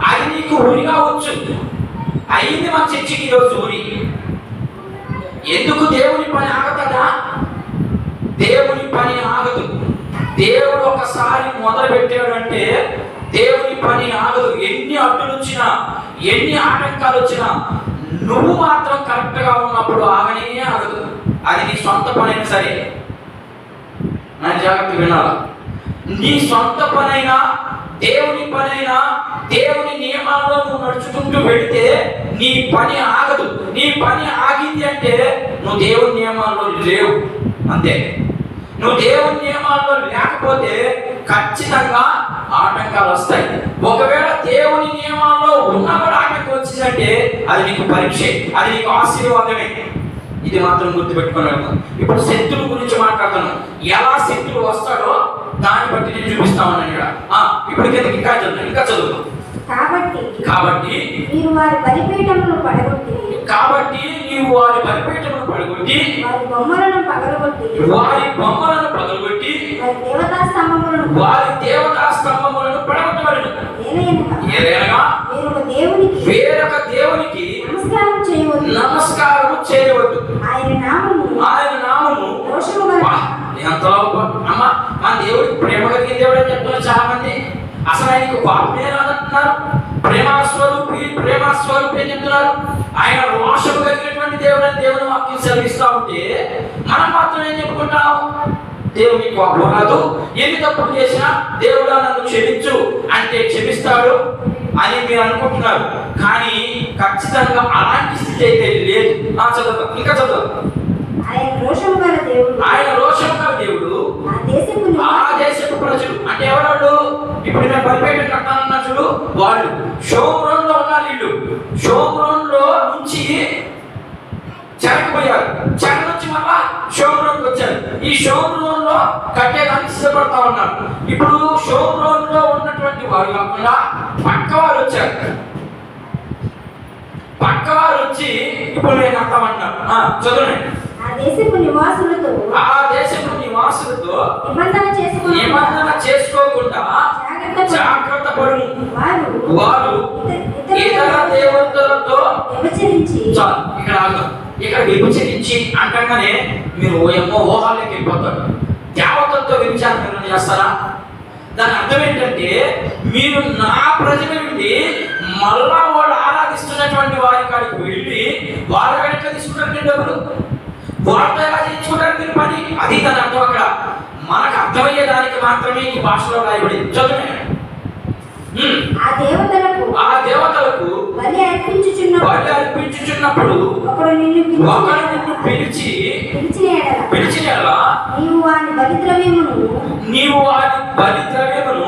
అది నీకు ఉరి కావచ్చు. అయింది మన చర్చికి ఈరోజు ఉరి. ఎందుకు దేవుని పని ఆగదా? దేవుని పని ఆగదు. దేవుడు ఒకసారి మొదలు పెట్టాడు అంటే దేవుని పని ఆగదు. ఎన్ని అడ్డులు వచ్చినా, ఎన్ని ఆటంకాలు వచ్చినా నువ్వు మాత్రం కరెక్ట్ గా ఉన్నప్పుడు ఆగనే ఆగదు. అది నీ సొంత పనైనా సరే, నా జాగ్రత్త వినాలి. నీ సొంత పనైనా, దేవుని పనైనా, దేవుని నియమాల్లో నువ్వు నడుచుకుంటూ వెళితే నీ పని ఆగదు. నీ పని ఆగింది అంటే నువ్వు దేవుని నియమాల్లో లేవు, అంతే. నువ్వు దేవుని నియమాల్లో లేకపోతే ఖచ్చితంగా ఆటంకాలు వస్తాయి. ఒకవేళ దేవుని నియమాల్లో ఉన్నా కూడా ఆటంకం వచ్చిందంటే అది నీకు పరీక్ష, అది నీకు ఆశీర్వాదమే. ఇది మాత్రం గుర్తుపెట్టుకున్నాను. ఇప్పుడు శత్రువు గురించి మాట్లాడుతాను. ఎలా శత్రువు వస్తాడో దాన్ని బట్టి నేను చూపిస్తా ఉన్నాను ఇక్కడ. ఇప్పుడు ఇంకా చదువు. కాబట్టి నీవు వారి బలిపీఠములను పడగొట్టి వారి బొమ్మలను పగలగొట్టి వారి దేవతా స్తంభములను పడగొట్టవలెను. వేరొక దేవునికి నమస్కారము చేయవద్దు. ఆయన నామము ఎంతో అమ్మ, మన దేవుడికి ప్రేమ కలిగిన దేవుడు అని చెప్తున్నారు చాలా మంది. అసలు ఆయనకు పాపమే రాదంటున్నారు. ప్రేమాస్వరూపి అని చెప్తున్నారు. ఆయన రోషము కలిగినటువంటి దేవుడు అని దేవుని వాక్యం సెలవిస్తూ ఉంటే మనం మాత్రం ఏం చెప్పుకుంటాం? దేవునికి కోపం రాదు, ఎన్ని తప్పులు చేసినా దేవుడు నన్ను క్షమించు అంటే క్షమిస్తాడు అని మీరు అనుకుంటున్నారు. కానీ ఖచ్చితంగా అలాంటి స్థితి అయితే లేదు. చదువు, ఇంకా చదువు. ఆయన రోషము గల దేవుడు ఆ దేశపు ప్రజలు అంటే ఎవరు? ఇప్పుడు నేను బలిపీఠం కట్టాలన్నా చూడు, వాళ్ళు షోమ్రోన్లో ఉన్నారు. వీళ్ళు షోమ్రోన్లో నుంచి చెరకపోయారు. చెర నుంచి మళ్ళా షోమ్రోన్కి వచ్చారు. ఈ షోమ్రోన్లో కట్టేదానికి సిద్ధపడతా ఉన్నారు. ఇప్పుడు షోమ్రోన్లో ఉన్నటువంటి వారు కాకుండా పక్కవారు వచ్చారు. పక్కవారు వచ్చి ఇప్పుడు నేను కడతామంటున్నారు. చదువునండి. ఆ దేశపు నివాసులతో నిబంధన చేసుకోకుండా జాగ్రత్త పడు. వారు ఇతర దేవతలతో ఇక్కడ విభజించి అంటగానే మీరు ఊహాలకి వెళ్ళిపోతారు. దేవతలతో విభజన చేస్తారా? దాని అర్థం ఏంటంటే మీరు నా ప్రజల నుండి మళ్ళా వాళ్ళు ఆరాధిస్తున్నటువంటి వారి కాడికి వెళ్ళి వాళ్ళ కాడికి తీసుకుంటారు డబ్బులు. వాళ్ళతో ఎలా చేయించుకుంటారు మీరు పని? అది దాని అర్థం. అక్కడ మనకు అర్థమయ్యేదానికి మాత్రమే ఈ భాషలో రాయబడింది. చదువు. ఆ దేవతలకు బలి అర్పించుచున్నప్పుడు ఒకడు నిన్ను పిలిచిన ఎడల నీవు వాని బలిద్రవ్యమును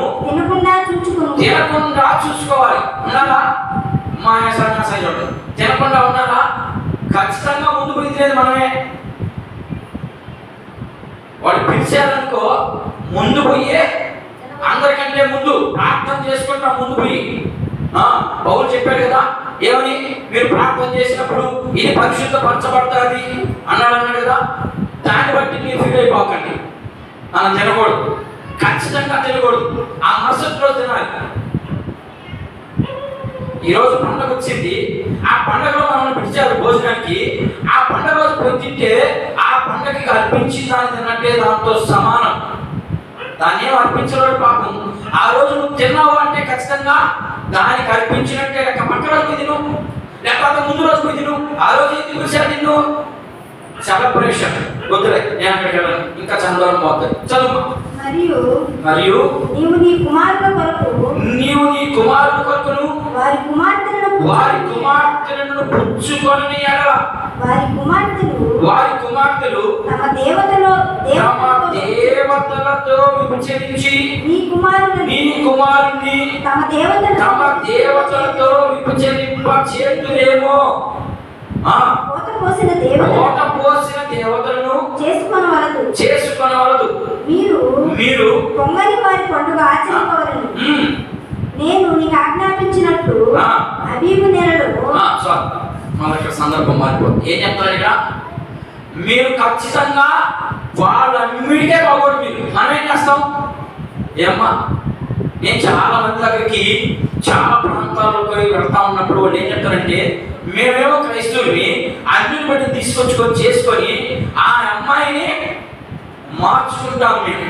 తినకుండా చూసుకోవాలి. ఉన్నారా? మా సన్యాసాలు తినకుండా ఉన్నారా? ఖచ్చితంగా ముందు పోయింది మనమే. వాడు పిలిచారనుకో ముందు పోయే, అందరికంటే ముందు ప్రార్థన చేసుకుంటా ముందు పోయి. పౌలు చెప్పాడు కదా, ఏమని? మీరు ప్రార్థన చేసినప్పుడు ఇది పరిశుద్ధపరచబడుతుంది అన్నాడు కదా. దాన్ని బట్టి మీరు ఫీల్ అయిపోకండి. మనం తినకూడదు, ఖచ్చితంగా తినకూడదు. ఆ మరుసటి రోజు తినాలి. ఈరోజు పండుగ వచ్చింది, ఆ పండుగలో మనల్ని పిలిచారు భోజనానికి. ఆ పండుగ రోజు పోయి తింటే ఆ పండుగకి అర్పించి దాన్ని తిన్నట్టే దాంతో సమానం. దాన్ని ఏం అర్పించలేడు పాపం. ఆ రోజు నువ్వు తిన్నావు అంటే ఖచ్చితంగా దానికి అర్పించినట్టే లెక్క. పక్క రోజు పోయి తిను, లేకపోతే ముందు రోజు పోయి తిను. ఆ రోజు ఎందుకు పిలిచాడు నిన్ను? సెలబ్రేషన్. వద్దులే, నేను అక్కడికి వెళ్ళను, ఇంకా చందనం పోతుంది. చదువు. మరియు నీవు నీ కుమారుల కొరకును వారి కుమార్తెలను పుచ్చుకొని ఎడల వారి కుమార్తెలు తమ దేవతలతో విభజించి నీ కుమారుని తమ దేవతలతో విభజింప చేతులేమో. కోట పోసిన దేవతలను చేసుకొనవలదు. మీరు పొంగని వారి పండుగ ఆచరింపవలెను. నేను నీకు ఆజ్ఞాపించినట్టు అబీబు నెలలో మనకి సందర్భం మారిపోతుంది. ఏం చెప్తారు ఇక్కడ? మీరు ఖచ్చితంగా వాళ్ళన్నిటికే బాగోడు. మనం ఏం చేస్తాం? ఏమ్మా, నేను చాలా మంది దగ్గరికి చాలా ప్రాంతాల్లోకి వెళ్తా ఉన్నప్పుడు వాళ్ళు ఏం చెప్తారంటే, మేమేమో క్రైస్తవుని అన్నిని బట్టి తీసుకొచ్చుకొని చేసుకొని ఆ అమ్మాయిని మార్చుకుంటాం మేము,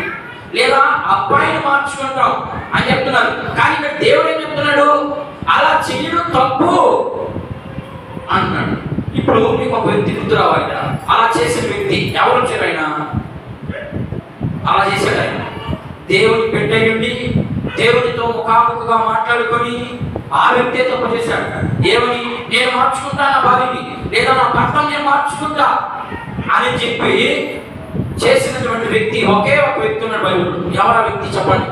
లేదా అబ్బాయిని మార్చుకుంటాం అని చెప్తున్నారు. కానీ ఇక్కడ దేవుడు ఏం చెప్తున్నాడు? అలా చేయడం తప్పు అంటున్నాడు. ఇప్పుడు మీకు ఒక వ్యక్తి గుర్తు రావాలి. అలా చేసిన వ్యక్తి ఎవరు వచ్చారు? ఆయన అలా చేశాడు. ఆయన దేవుని పెట్టేయండి, దేవునితో ముఖాముఖిగా మాట్లాడుకొని ఆ వ్యక్తి తప్పు చేశాడు. ఏమని? నేను మార్చుకుంటా నా భార్యని, లేదా నా భర్తను నేను మార్చుకుంటా అని చెప్పి చేసినటువంటి వ్యక్తి ఒకే ఒక వ్యక్తి ఉన్నాడు బైబిల్లో. ఎవరు ఆ వ్యక్తి చెప్పండి?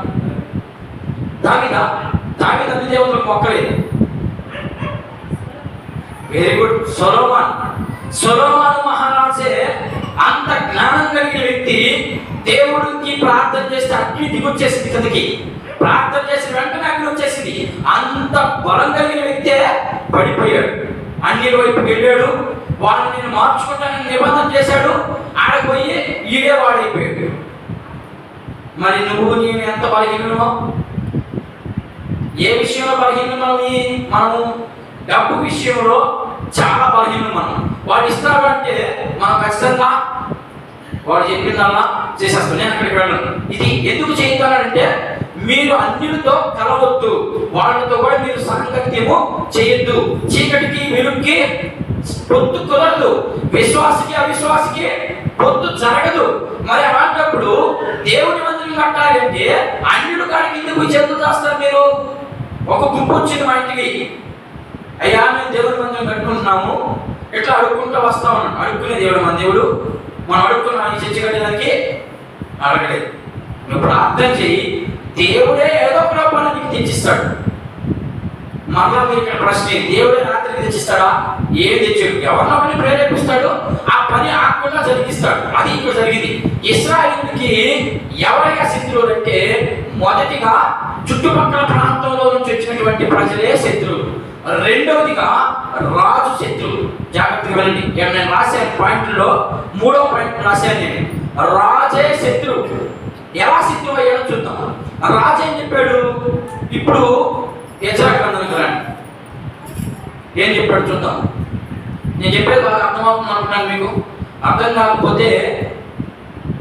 దావీదా అన్ని దేవుళ్ళకు మొక్కలేదు. Very good. సొలొమోను మహారాజే అంత జ్ఞానం కలిగిన వ్యక్తి. దేవుడికి ప్రార్థన చేస్తే అగ్ని దిగొచ్చేసింది కిందకి, ప్రార్థన చేసిన వెంటనే అగ్ని వచ్చేసింది. అంత బలం కలిగిన వ్యక్తే పడిపోయాడు. అన్ని వైపుకి వెళ్ళాడు, వాళ్ళని నేను మార్చుకుంటానని నిబంధన చేశాడు. ఆడపోయి ఈడే వాడైపోయాడు. మరి నువ్వు నేను ఎంత బలహీనమో, ఏ విషయంలో బలహీనమో? మనము డబ్బు విషయంలో చాలా బలహీనం. వాడు ఇస్తాడంటే మనం ఖచ్చితంగా వాడు చెప్పిందల్లా చేసేస్తాం. నేను అక్కడికి వెళ్ళను. ఇది ఎందుకు చేయాలంటే, మీరు అన్యులతో కలవద్దు, వాళ్ళతో కూడా మీరు సాంగత్యము చేయొద్దు. చీకటికి వెలుగుకి పొత్తు కుదరదు, విశ్వాసకి అవిశ్వాసకి పొత్తు జరగదు. మరి అలాంటప్పుడు దేవుని మందిరం కట్టాలంటే అన్యుల కాడికి ఎందుకు చెందు చేస్తారు? మీరు ఒక గుంపు వచ్చింది మా ఇంటికి, అయ్యా మేము దేవుని మందిరం కట్టుకుంటున్నాము, ఇట్లా అడుక్కుంటూ వస్తా ఉన్నాను. అడుక్కునే దేవుడు మన దేవుడు, మనం అడుక్కున్నాం ఈ చర్చ కట్టడానికి అడగలేదు. నువ్వు ప్రార్థన చెయ్యి, దేవుడే ఏదో ఒక రూపాన్ని నీకు తెచ్చిస్తాడు. మరలా మీరు ఇక్కడ ప్రశ్న, దేవుడే రాత్రికి తెచ్చిస్తాడా? ఏం తెచ్చాడు? ఎవరినో పని ప్రేరేపిస్తాడు, ఆ పని ఆకుండా జరిగిస్తాడు. అది ఇక్కడ జరిగింది. ఇశ్రాయేలుకి ఎవరైనా శత్రువులు అంటే, మొదటిగా చుట్టుపక్కల ప్రాంతంలో నుంచి వచ్చినటువంటి ప్రజలే శత్రువులు. రెండవదిగా రాజు శత్రువు. జాగ్రత్తగా వెళ్ళండి. నేను రాశాను పాయింట్లో 3వ పాయింట్ రాశాను నేను. రాజే శత్రువు. ఎలా శత్రువు అయ్యాడో చూద్దాం. రాజు ఏం చెప్పాడు? ఇప్పుడు యెజ్రా గ్రంథంలోకి రండి. ఏం చెప్పాడు చూద్దాం. నేను చెప్పేది బాగా అర్థమవుతుంది అనుకున్నాను. మీకు అర్థం కాకపోతే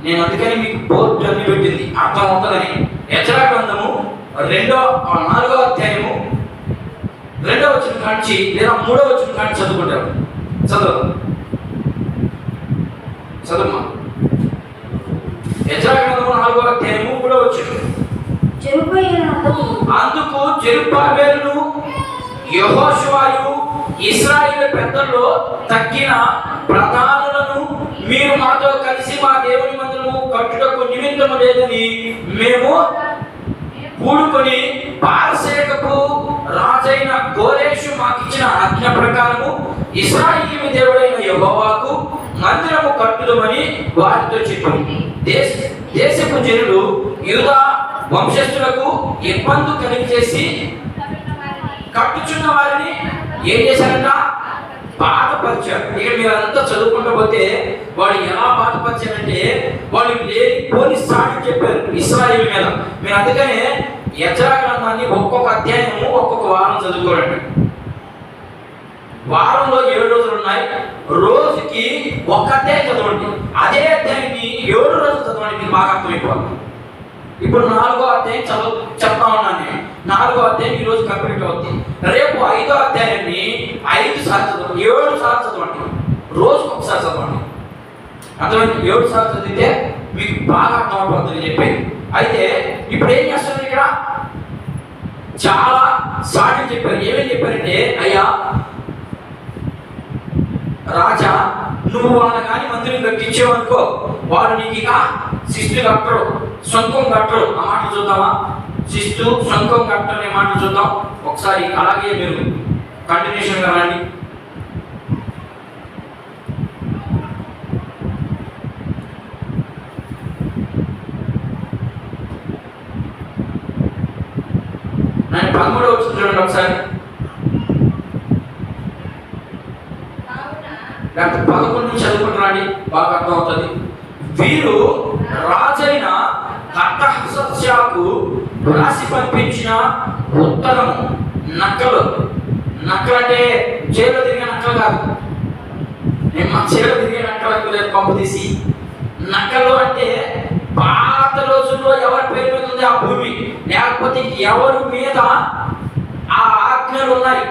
నేను అందుకని మీకు బోర్డు అన్ని పెట్టింది, అర్థం అవుతుందని. యెజ్రా గ్రంథము 4వ అధ్యాయము 2వ వచనం కాంచి లేదా 3వ వచనం కాంచి చదువుకుంటారు. చదువుమా. యెజ్రా గ్రంథము 4వ అధ్యాయము 3వ వచనం. అందుకు జెరుబ్బాబెలును యెహోషువయు ఇశ్రాయేలు పెద్దల్లో తగ్గిన ప్రధానులను, మీరు మాతో కలిసి మా దేవుని మందిరము కట్టుటకు నిమిత్తము లేదని మేము కూడుకొని పారసేకపు రాజైన కోరేషు మాకిచ్చిన ఆజ్ఞ ప్రకారము ఇశ్రాయేలు దేవుడైన యెహోవాకు మందిరము కట్టుదమని వారితో చెప్పింది. దేశపు జనులు యూదా వంశస్థులకు ఇబ్బంది కలిగజేసి కట్టుచున్న వారిని ఏం చేశారంట? బాధపరిచారు. ఇక మీరు అంతా చదువుకుంటూ పోతే వాడు ఎలా బాధపరిచారంటే, వాళ్ళు లేనిపోని సాటి చెప్పారు ఇశ్రాయేలు మీద. మీరు అందుకనే యెజ్రా గ్రంథాన్ని ఒక్కొక్క అధ్యాయము ఒక్కొక్క వారం చదువుకోరండి. వారంలో 7 రోజులు ఉన్నాయి, రోజుకి ఒక్క అధ్యాయం చదవండి. అదే అధ్యాయాన్ని 7 రోజులు చదవండి, మీకు బాగా అర్థమైపోవాలి. ఇప్పుడు 4వ అధ్యాయం చెప్తా ఉన్నాను నేను. 4వ అధ్యాయం ఈ రోజు కంప్లీట్ అవుతుంది. రేపు 5వ అధ్యాయాన్ని 5 సార్లు చదవండి, 7 సార్లు చదవండి, రోజుకు ఒకసారి చదవండి. అర్థమైంది? 7 సార్లు చదివితే మీకు బాగా అర్థమవుతుంది చెప్పేది. అయితే ఇప్పుడు ఏం చేస్తున్నారు ఇక్కడ? చాలా సాటి చెప్పారు. ఏమేమి చెప్పారంటే, అయ్యా రాజా, నువ్వు వాళ్ళని కానీ మందిరం కట్టించావనుకో, వాడు నీకు ఇక శిస్తు కట్టరు, సొంతం కట్టరు. ఆ మాట చూద్దామా? శిస్తు సొంతం కట్టరు అనే మాట చూద్దాం ఒకసారి. అలాగే మీరు కంటిన్యూషన్ గా రండి. నేను 13వ వచ్చింది చూడండి ఒకసారి. 11 నుంచి చదువుకుంటున్నాండి, బాగా అర్థం అవుతుంది. వీరు రాజైన అర్తహషస్యాకు రాసి పంపించిన ఉత్తరము నక్కలు. నక్కలు అంటే చేలో తిరిగే నక్కలు కాదు. నేను మా చేలో తిరిగే నక్కలకు లేదు పంపు తీసి. నక్కలు అంటే పాత రోజుల్లో ఎవరి పేరు మీద ఉంది ఆ భూమి, లేకపోతే ఎవరి మీద ఆ ఆజ్ఞలు ఉన్నాయి.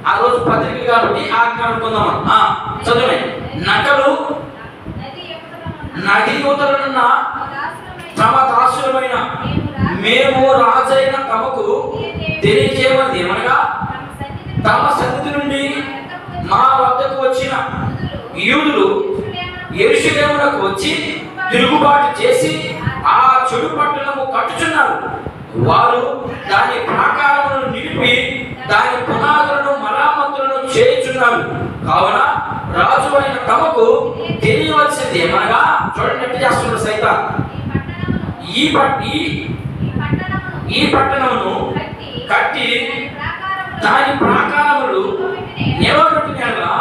ఆ రోజు పత్రికలు కాబట్టి ఆజ్ఞ అనుకుందామా? చదువు. నకలు నది యువతలనున్న తమ దాసులమైన మేము రాజైన తమకు తెలియజేయమని ఏమనగా, తమ సన్నిధి నుండి మా వద్దకు వచ్చిన యూదులు యెరూషలేమునకు వచ్చి తిరుగుబాటు చేసి ఆ చెడు పట్టణము కట్టుచున్నారు. వారు దాని ప్రాకారములను నిలిపి దాని పునాదులను మరామతులను చేయుచున్నారు. కావున రాజు అయిన తమకు తెలియవలసింది ఏమనగా, చూడండి ఎట్లా చేస్తున్నారు సైతం, ఈ పట్టణమును కట్టి దాని ప్రాకారములు నిలబెట్టినగా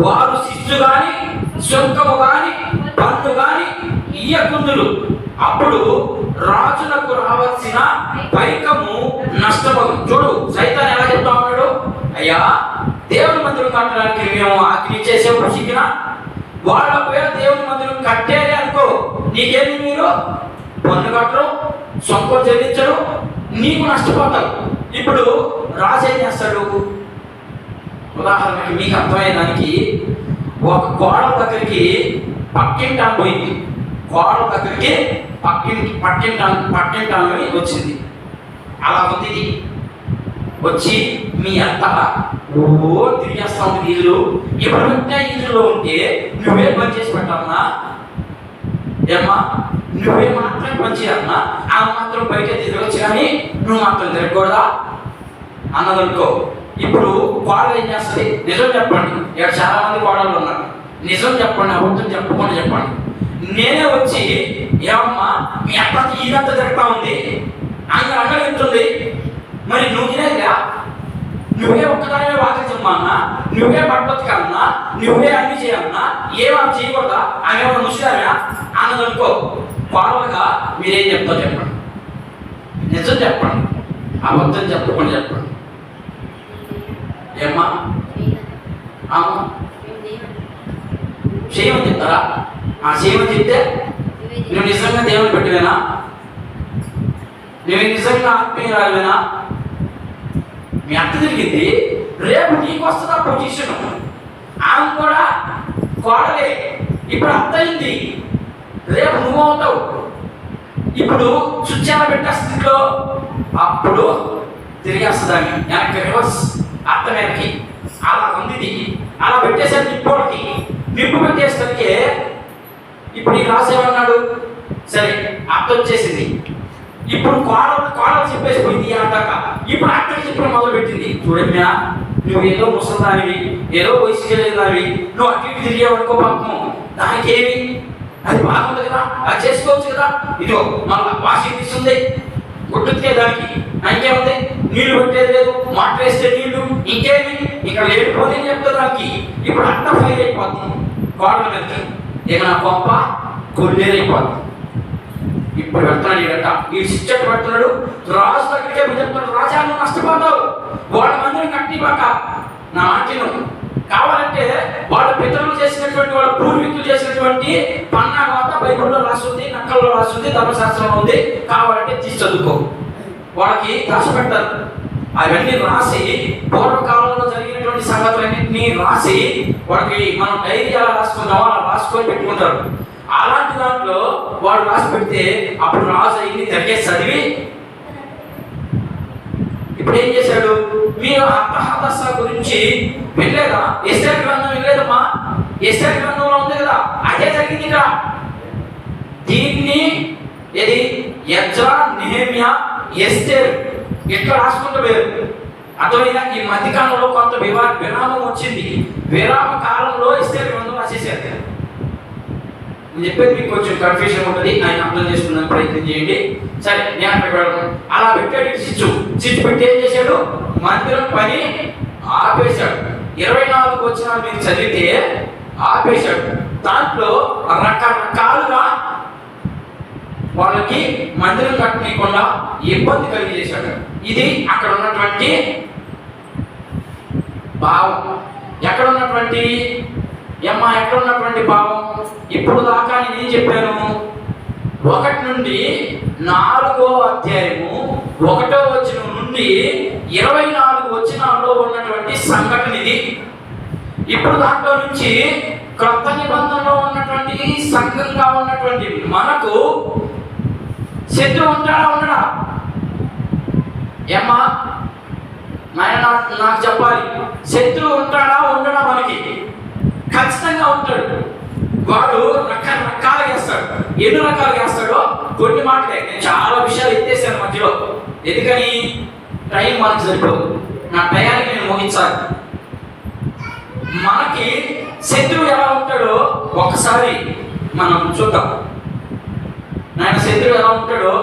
వారు శిస్తు గాని శుల్కము గాని పన్ను గాని ఇయ్యకుందురు. అప్పుడు రాజులకు రావాల్సిన పైకము నష్టపోదు. చూడు సైతాన్ ఎలా చెప్తా ఉన్నాడు, అయ్యా దేవుని మందిరం కట్టడానికి మేము ఆజ్ఞ చేసే ప్రసిద్ధిన వాళ్ళ పేరు దేవుని మందిరం కట్టేది అనుకో, నీకేమి మీరు పన్ను కట్టరు, సొంతం చెల్లించరు, నీకు నష్టపోతారు. ఇప్పుడు రాజు ఏం చేస్తాడు? ఉదాహరణకి మీకు అర్థమయ్యేదానికి, ఒక గోడ దగ్గరికి పక్కింటాను పోయింది, గోడ దగ్గరికి పక్కింటాను వచ్చింది. అలా ఉంది ఇది. వచ్చి మీ అత్త తిరిగేస్తా ఉంది ఈదులు. ఇప్పుడు ఈదులో ఉంటే నువ్వే పని చేసి పెట్టాలన్నా? ఏమ్మా నువ్వే మాత్రం పని చేయాలన్నా? ఆ మాత్రం బయట తిరగచ్చు కానీ నువ్వు మాత్రం తిరగకూడదా అన్నదనుకో. ఇప్పుడు కోడలు ఏం చేస్తుంది? నిజం చెప్పండి. ఇక్కడ చాలా మంది కోడలు ఉన్నారు. నిజం చెప్పండి, అబద్ధం చెప్పకుండా చెప్పండి. నేనే వచ్చి, ఏమమ్మా మీ అత్తకి ఇదంతా తిరుగుతా ఉంది, ఆయన అడగలుగుతుంది, మరి నువ్వు తినేదిగా, నువ్వే ఒక్కదానివే వాదించమ్మా అన్నా, నువ్వే పట్టుకొచ్చుకన్నా, నువ్వే అన్ని చేయాలన్నా, ఏమన్నా చేయకూడదా? ఆమె ఏమన్నా ముసిరామా అన్నదనుకో. కోడలుగా మీరేం చెప్తారో చెప్పండి. నిజం చెప్పండి, అబద్ధం చెప్పకుండా చెప్పండి. ఏమ్మా చేయమని చెప్తారా? ఆ చేయమని చెప్తే నువ్వు నిజంగా దేవుని పెట్టివేనా? నువ్వు నిజంగా ఆత్మీయురాలివేనా? మీ అత్త తిరిగింది, రేపు నీకు వస్తుందా పొజిషన్? ఆమె కూడా కోడలే, ఇప్పుడు అత్త అయింది, రేపు నువ్వు అవుతావు. ఇప్పుడు చుచ్చాల పెట్టే స్థితిలో అప్పుడు తిరిగేస్తుంది ఆమె వెనక్కి, రివర్స్ అత్త వెనక్కి. అలా ఉంది. అలా పెట్టేసరికి నిప్పు పెట్టేసరికి ఇప్పుడు ఈ రాసేమన్నాడు, సరే అత్త వచ్చేసింది. ఇప్పుడు కోడలు చెప్పేసిపోయింది అంటాక ఇప్పుడు అక్కడికి చెప్పడం మొదలు పెట్టింది. చూడమ్మా నువ్వు ఏదో ముసలిదానివి, ఏదో వయసుకి వెళ్ళేదానివి, నువ్వు అటు ఇటు తిరిగేవనుకో పాపం, దానికి ఏమి అది బాగుంది కదా, అది చేసుకోవచ్చు కదా. ఇదో మళ్ళీ వాషింగ్ తీస్తుంది, గుట్టుకే దానికి ఇంకేముంది, నీళ్లు పెట్టేది లేదు, మాట వేస్తే నీళ్లు, ఇంకేమి ఇక్కడ లేకపోతే చెప్తా దానికి. ఇప్పుడు అంతా ఫైర్ అయిపోద్ది కోడలు మీద, ఇక నా గొప్ప కొల్లేరైపోద్ది. ఇప్పుడు పెడుతున్నాడు ఈడట, ఈ శిక్షకు పెడుతున్నాడు. రాజు దగ్గరికే చెప్తున్నాడు, రాజా నువ్వు నష్టపోతావు, వాళ్ళ మందిరం కట్టిపాక నా మాటను. కావాలంటే వాళ్ళ పితరులు చేసినటువంటి, వాళ్ళ పూర్వీకులు చేసినటువంటి పన్నాగం అంతా బైబిల్లో రాస్తుంది, నక్కల్లో రాస్తుంది. రాసి ఉంది, ధర్మశాస్త్రంలో ఉంది, కావాలంటే తీసి చదువుకో. వాళ్ళకి కష్టపెడతారు. అవన్నీ రాసి పూర్వకాలంలో జరిగినటువంటి సంగతులన్నింటినీ రాసి వాడికి మనం డైరీ ఎలా రాసుకుంటామో అలా రాసుకొని పెట్టుకుంటారు. అలాంటి దాంట్లో వాడు రాసి పెడితే అప్పుడు రాజు అయింది తిరిగేసి చదివి ఇప్పుడు ఏం చేశాడు? మీరు అర్థహదస్స గురించి వినలేదా? ఎస్తేర్ గ్రంథం వినలేదమ్మా? ఎస్తేర్ గ్రంథంలో ఉంది కదా, అదే జరిగింది ఇక్కడ. దీన్ని ఏది ఎజ్రా, నెహెమ్యా, ఎస్తేర్ ఇట్లా రాసుకుంటూ వేరు. అర్థమైనా? ఈ మధ్యకాలంలో కొంత విరామం వచ్చింది. విరామ కాలంలో ఎస్తేర్ గ్రంథం రాసేసారు. నేను చెప్పేది మీకు కొంచెం కన్ఫ్యూజన్ ఉంటుంది, ఆయన అర్థం చేసుకునే ప్రయత్నం చేయండి. సరే, నేను అక్కడ అలా పెట్టాడు. స్విచ్ పెట్టి ఏం చేశాడు? మందిరం పని ఆపేశాడు. 24 వచనాలు మీరు చదివితే ఆపేశాడు. దాంట్లో రకరకాలుగా వాళ్ళకి మందిరం కట్టనీయకుండా ఇబ్బంది కలిగజేశాడు. ఇది అక్కడ ఉన్నటువంటి భావం. ఎక్కడ ఉన్నటువంటి భావం? ఇప్పుడు దాకా నేను చెప్పాను, 1 నుండి 4వ అధ్యాయము 1వ వచనం నుండి 24 వచనాల్లో ఉన్నటువంటి సంఘటన ఇది. ఇప్పుడు దాంట్లో నుంచి క్రొత్త నిబంధనలో ఉన్నటువంటి సంఘంగా ఉన్నటువంటి మనకు శత్రువు ఉంటాడా ఉండడా? ఏమ్మా నాయన నాకు చెప్పాలి, శత్రువు ఉంటాడా ఉండడా? మనకి ఖచ్చితంగా ఉంటాడు. వాడు రకరకాలుగా వేస్తాడు. ఎన్ని రకాలుగా వేస్తాడో కొన్ని మాటలే. నేను చాలా విషయాలు ఎత్తేసాను మధ్యలో, ఎందుకని టైం మనకు సరిపోదు. నా టయానికి నేను ముగించాలి. మనకి శత్రువు ఎలా ఉంటాడో ఒకసారి మనం చూద్దాం. నాయన శత్రువు ఎలా ఉంటాడో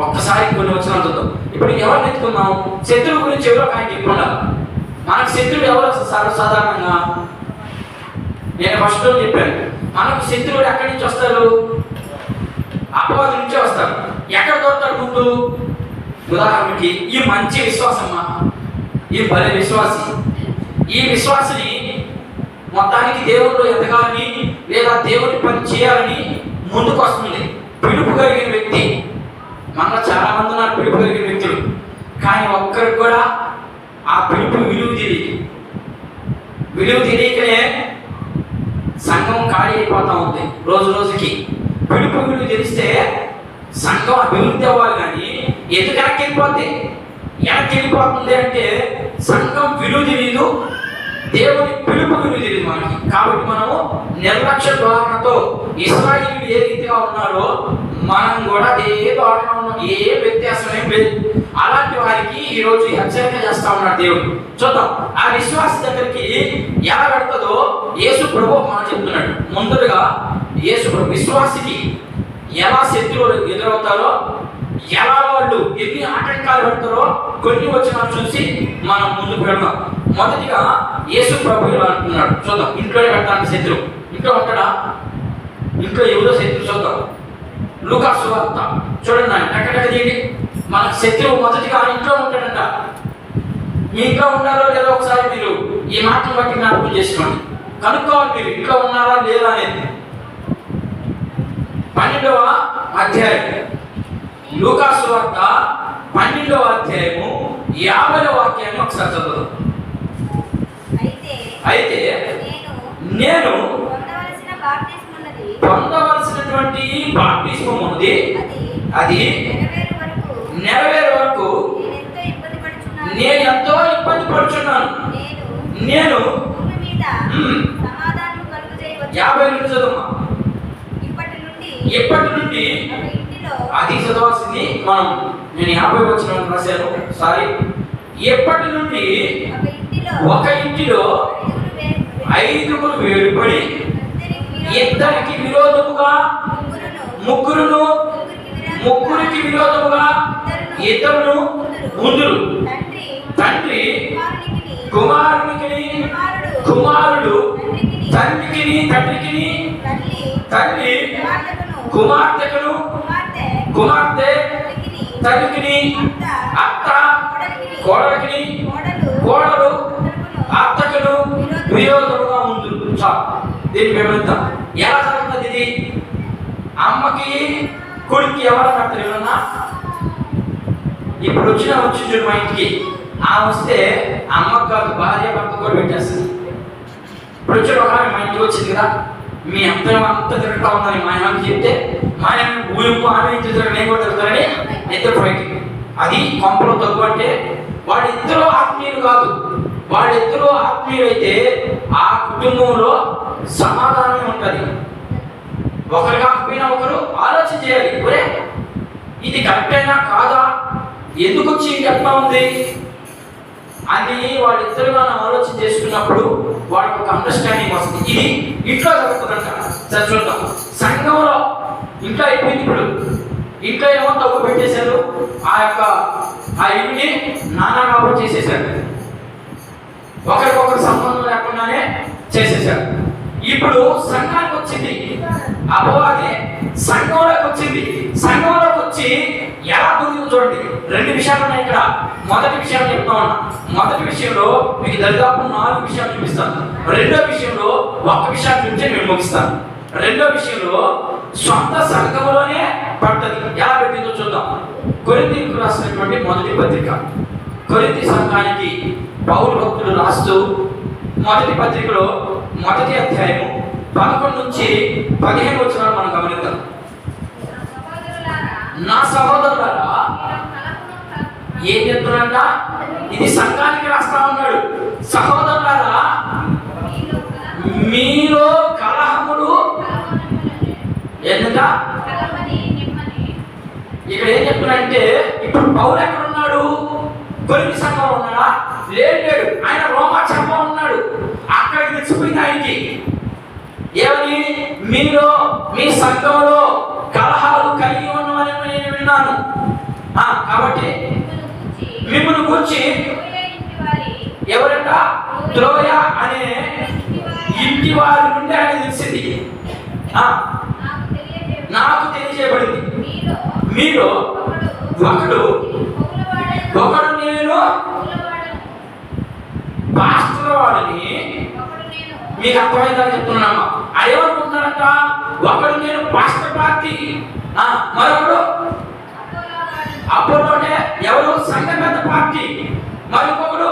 ఒక్కసారి కొన్ని వచనాలు చూద్దాం. ఇప్పుడు ఎవరిని ఎత్తుకున్నాం? శత్రువు గురించి ఎవరో ఆయన చెప్పుకున్నా. మనకు శత్రువు ఎవరు? సర్వసాధారణంగా నేను ఫస్ట్ చెప్పాను, మనకు శత్రువులు ఎక్కడి నుంచి వస్తారు? అపవాది నుంచే వస్తారు. ఎక్కడ దొరుకుతాడు ముందు? ఉదాహరణకి ఈ మంచి విశ్వాసమ్మా, ఈ భలే విశ్వాసి, ఈ విశ్వాసిని మొత్తానికి దేవుళ్ళు ఎదగాలని లేదా దేవుని పని చేయాలని ముందుకు వస్తుంది. పిలుపు కలిగిన వ్యక్తి. మనలో చాలా మంది ఉన్నారు పిలుపు కలిగిన వ్యక్తులు, కానీ ఒక్కరికి కూడా ఆ పిలుపు విలువ తెలియకనే సంఘం ఖాళీ అయిపోతా ఉంది రోజు రోజుకి. పిలుపు విలువ తెలిస్తే సంఘం అభివృద్ధి అవ్వాలి, కానీ ఎందుకు వెనక్కి వెళ్ళిపోతుంది అంటే సంఘం విలువ తెలియదు, దేవుని పిలుపు విలువ తెలియదు మనకి. కాబట్టి మనము నిర్లక్ష్య ధోరణితో ఇశ్రాయేలీయులు ఏ రీతిగా ఉన్నారో మనం కూడా అదే ధోరణిలో ఉన్నాం. ఏ వ్యత్యాసం ఏం లేదు. అలాంటి వారికి ఈరోజు హెచ్చరిక చేస్తా ఉన్నాడు దేవుడు. చూద్దాం ఆ విశ్వాస దగ్గరికి ఎలా పెడుతుందో యేసు ప్రభు మనం చెప్తున్నాడు. ముందుగా యేసు ప్రభు విశ్వాసికి ఎలా శత్రువులు ఎదురవుతారో, ఎలా వాళ్ళు ఎన్ని ఆటంకాలు పెడతారో కొన్ని వచనాలు చూసి మనం ముందుకు వెళ్దాం. మొదటిగా యేసు ప్రభు ఇలా అంటున్నాడు. చూద్దాం. ఇంట్లోనే పెడతాను శత్రువు. ఇంట్లో ఉంటాడా? ఇంట్లో ఎవరో శత్రువు. చూద్దాం లూకా సువార్త చూడండి. ఎక్కడ తీయండి. మన శత్రువు మొదటిగా ఇంట్లో ఉంటాడంట. మీ ఇంట్లో ఉన్నారో లేదో ఒకసారి మీరు ఈ మాటను బట్టి జ్ఞాపకం చేసుకోండి. కనుక్కోవాలి మీరు ఇంట్లో ఉన్నారా లేదా అనేది. 12వ అధ్యాయం లూకా సువార్త 12వ అధ్యాయము 50వ వాక్యాన్ని ఒకసారి చదువుదాం. అయితే నేను పొందవలసినటువంటి బాప్తిస్మం ఉన్నది, అది నెరవేరే వరకు నేను ఎంతో ఇబ్బంది పడుచున్నాను. నేను 50 నుండి చదువు. ఇప్పటి నుండి అది చదవాల్సింది మనం. నేను 50 వచనం రాశాను, సారీ. ఎప్పటి నుండి ఒక ఇంటిలో 5 వేరుపడి ఇద్దరికి విరోధముగా ముగ్గురికి విరోధముగా ఇద్దరును ఉందురు. తండ్రి కుమారునికి, కుమారుడు తండ్రికి, తల్లి కుమార్తెకును, కుమార్తె తల్లికి, అత్త కోడలికి, కోడలు అత్తకును విరోధముగా ఉందురు. దీన్ని వివరిద్దాం. ఎలా జరుగుతుంది ఇది? అమ్మకి కొడుకు ఎవరు కట్టలేమన్నా? ఇప్పుడు వచ్చి చూడు మా ఇంటికి, ఆ వస్తే అమ్మకు కాదు భార్య భర్త కూడా పెట్టేస్తుంది. ఇప్పుడు వచ్చాడు ఒక మా ఇంటికి వచ్చింది కదా, మీ అంతా తిరుగుతా ఉందని మా ఆయనకి చెప్తే మా ఆయన ఊరికి ఆమె ఇంటి తిరగ నేను కూడా తిరుగుతారని ఇద్దరు ఫైటింగ్. అది కొంపలో తగ్గు అంటే వాళ్ళిద్దరూ ఆత్మీయులు కాదు. వాళ్ళిద్దరూ ఆత్మీయులైతే ఆ కుటుంబంలో సమాధానం ఉంటుంది. ఒకరు కాకపోయినా ఒకరు ఆలోచన చేయాలి, ఒరే ఇది కరెక్ట్ అయినా కాదా, ఎందుకు వచ్చి ఎట్లా ఉంది అని వాళ్ళిద్దరు మనం ఆలోచన చేసుకున్నప్పుడు వాళ్ళకి ఒక అండర్స్టాండింగ్ వస్తుంది. ఇది ఇంట్లో జరుగుతుందంట. సరే చూద్దాం. సంఘంలో ఇంట్లో అయిపోయింది. ఇప్పుడు ఇంట్లో ఏమో తప్పు పెట్టేశారు, ఆ ఇంటిని నానా కాబట్టి చేసేసారు, ఒకరికొకరు సంబంధం లేకుండానే చేసేసారు. ఇప్పుడు సంఘానికి వచ్చింది అపవాది, సంఘంలోకి వచ్చింది. సంఘంలోకి వచ్చి ఎలా దొరికింది చూడండి. రెండు విషయాలు ఉన్నాయి ఇక్కడ. మొదటి విషయం చెప్తా ఉన్నా. మొదటి విషయంలో మీకు దాదాపు 4 విషయాలు చూపిస్తాను. రెండో విషయంలో ఒక విషయాన్ని చూపించి నేను ముగిస్తాను. రెండో విషయంలో సొంత సంఘంలోనే పడ్డది. ఎలా పెట్టిందో చూద్దాం. కొరింథీయులకు రాసినటువంటి మొదటి పత్రిక, కొరింథీ సంఘానికి పౌలు భక్తుడు రాస్తూ మొదటి పత్రికలో మొదటి అధ్యాయము 11 నుంచి 15 వచనాలు మనం గమనిద్దాం. నా సహోదరులారా, ఏం చెప్తున్నాడంట? ఇది సంఘానికి రాస్తా ఉన్నాడు. సహోదరులారా, మీలో కలహములు ఎందుక? ఇక్కడ ఏం చెప్తున్నాడంటే, ఇప్పుడు పౌలు ఎక్కడ ఉన్నాడు? కొరింథీ సంఘంలో ఉన్నాడా? లేడు. ఆయన రోమా సంఘంలో ఉన్నాడు. అక్కడికి తెచ్చిపోయింది ఆయనకి. ఏమని? మీలో మీ సంఘంలో కలహాలు కలిగి ఉన్నవని నేను విన్నాను. కాబట్టి మిమ్మల్ని గురించి ఎవరంట? త్రోయ అనే ఇంటి వారి నుండి ఆయన తెలిసింది, నాకు తెలియజేయబడింది. మీలో ఒకడు నేను పాస్టర్ వాడిని. మీకు అర్థమైందని చెప్తున్నాను. అదేమనుకుంటున్నారంట? ఒకడు నేను పాస్టర్ పార్టీ, మరొకడు అపోలోనే ఎవరు సంఘ పెద్ద పార్టీ, మరొకడు